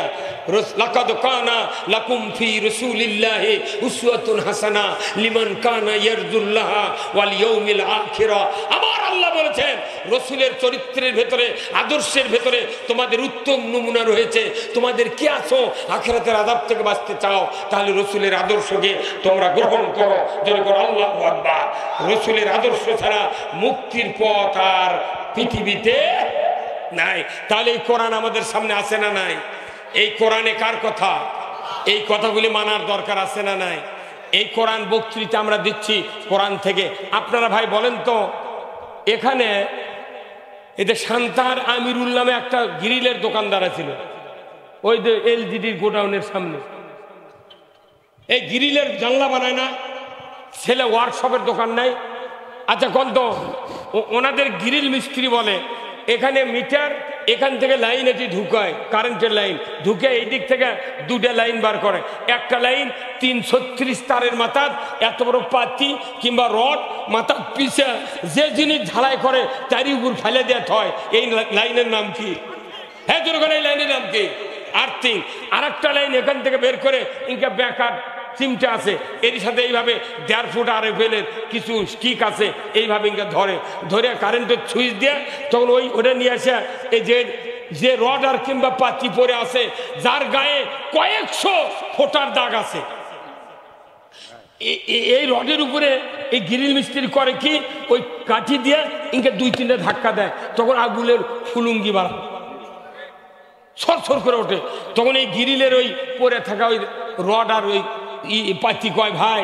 লাকাদ কানা লাকুম ফি রাসূলিল্লাহি উসওয়াতুন হাসানা লিমান কানা ইয়ারজুল্লাহ ওয়াল ইয়াউমিল আখিরা। আমার আল্লাহ বলেছেন রসুলের চরিত্রের ভেতরে, আদর্শের ভেতরে তোমাদের উত্তম নমুনা রয়েছে। তোমাদের কি আছো আখিরাতের আযাব থেকে বাঁচতে চাও, তাহলে রসুলের আদর্শকে তোমরা গ্রহণ করো। জোরে করো আল্লাহু আকবার। রসুলের আদর্শ ছাড়া মুক্তির পথ আর পৃথিবীতে নাই। তাহলে এই কোরআন আমাদের সামনে আছে না নাই? এই কোরআনে কার কথা? এই কথাগুলি মানার দরকার আছে না নাই? এই কোরআন বক্তৃতা আমরা দিচ্ছি কোরআন থেকে। আপনারা ভাই বলেন তো, এখানে এদের শান্তার আমিরুল নামে একটা গ্রিলের দোকানদার ছিল, ওই যে এলজিডির গোডাউনের সামনে। এই গ্রিলের জানলা বানায় না, ছেলে ওয়ার্কশপের দোকান নাই। আচ্ছা কন্ত ওনাদের গ্রিল মিস্ত্রি বলে এখানে মিটার, এখান থেকে লাইন এটি ঢুকায়, কারেন্টের লাইন ঢুকে এই দিক থেকে 2টা লাইন বার করে। একটা লাইন 336 তারের মাথা, এত বড় পাতি কিংবা রড মাথা পিছে যে জিনিস ঝালাই করে তারই উপর ফেলে দেওয়া হয়। এই লাইনের নাম কি? হ্যাঁ জোরে, এই লাইনের নাম কি? আর্থিং। আর একটা লাইন এখান থেকে বের করে ইনকা ব্যাকার চিমটা আছে, এর সাথে এইভাবে 1.5 ফুট RFL এর কিছু স্টিক আছে, এইভাবে ইনকা ধরে কারেন্টের সুইচ দিয়ে তখন ওটা নিয়ে আসে এই যে রড আর কিংবা পাতি পরে আছে, যার গায়ে কয়েকশো ফোটার দাগ আছে, এই রডের উপরে এই গ্রিল মিস্ত্রি করে কি ওই কাঠি দিয়ে ইনকে 2-3টা ধাক্কা দেয়, তখন আগুনের ফুলুঙ্গি বাড়া সরসর করে ওঠে। তখন এই গ্রিলের ওই পরে থাকা ওই রড আর ওই পাতি কয়, ভাই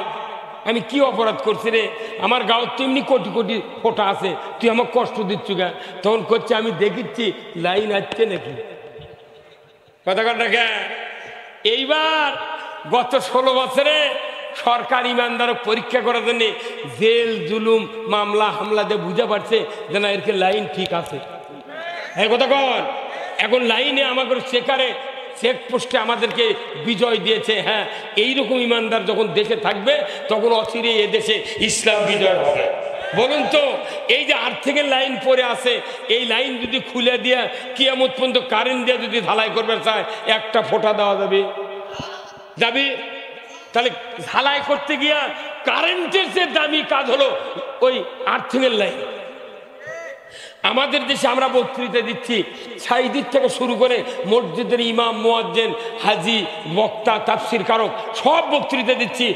আমি কি অপরাধ করছি রে, আমার গাঁও তেমনি কোটি কোটি ফোটা আছে, তুই আমার কষ্ট দিচ্ছ গা? তখন করছে আমি দেখিচ্ছি লাইন আসছে নাকি। কথা কথা কে? এইবার গত 16 বছরে সরকার ইমানদার পরীক্ষা করার জন্য জেল জুলুম মামলা হামলা দিয়ে বুঝে পারছে যে না এর লাইন ঠিক আছে। হ্যাঁ কথা কন, এখন লাইনে আমাদের চেকপোস্টে আমাদেরকে বিজয় দিয়েছে। হ্যাঁ, এইরকম ইমানদার যখন দেশে থাকবে তখন অচিরে এ দেশে ইসলাম বিজয় হবে। বলুন তো, এই যে আর্থিকের লাইন পরে আছে, এই লাইন যদি খুলে দিয়ে কিয়ামত পর্যন্ত কারেন্ট দিয়ে যদি ঢালাই করবে চায়, একটা ফোঁটা দেওয়া যাবে? তাহলে ঢালাই করতে গিয়া কারেন্টের যে দামি কাজ হলো ওই আর্থিকের লাইন। আমাদের দেশে আমরা বক্তৃতা দিচ্ছি, সাইদির থেকে শুরু করে মসজিদের ইমাম, মুয়াজ্জিন, হাজি, বক্তা, তাফসির কারক সব বক্তৃতা দিচ্ছি।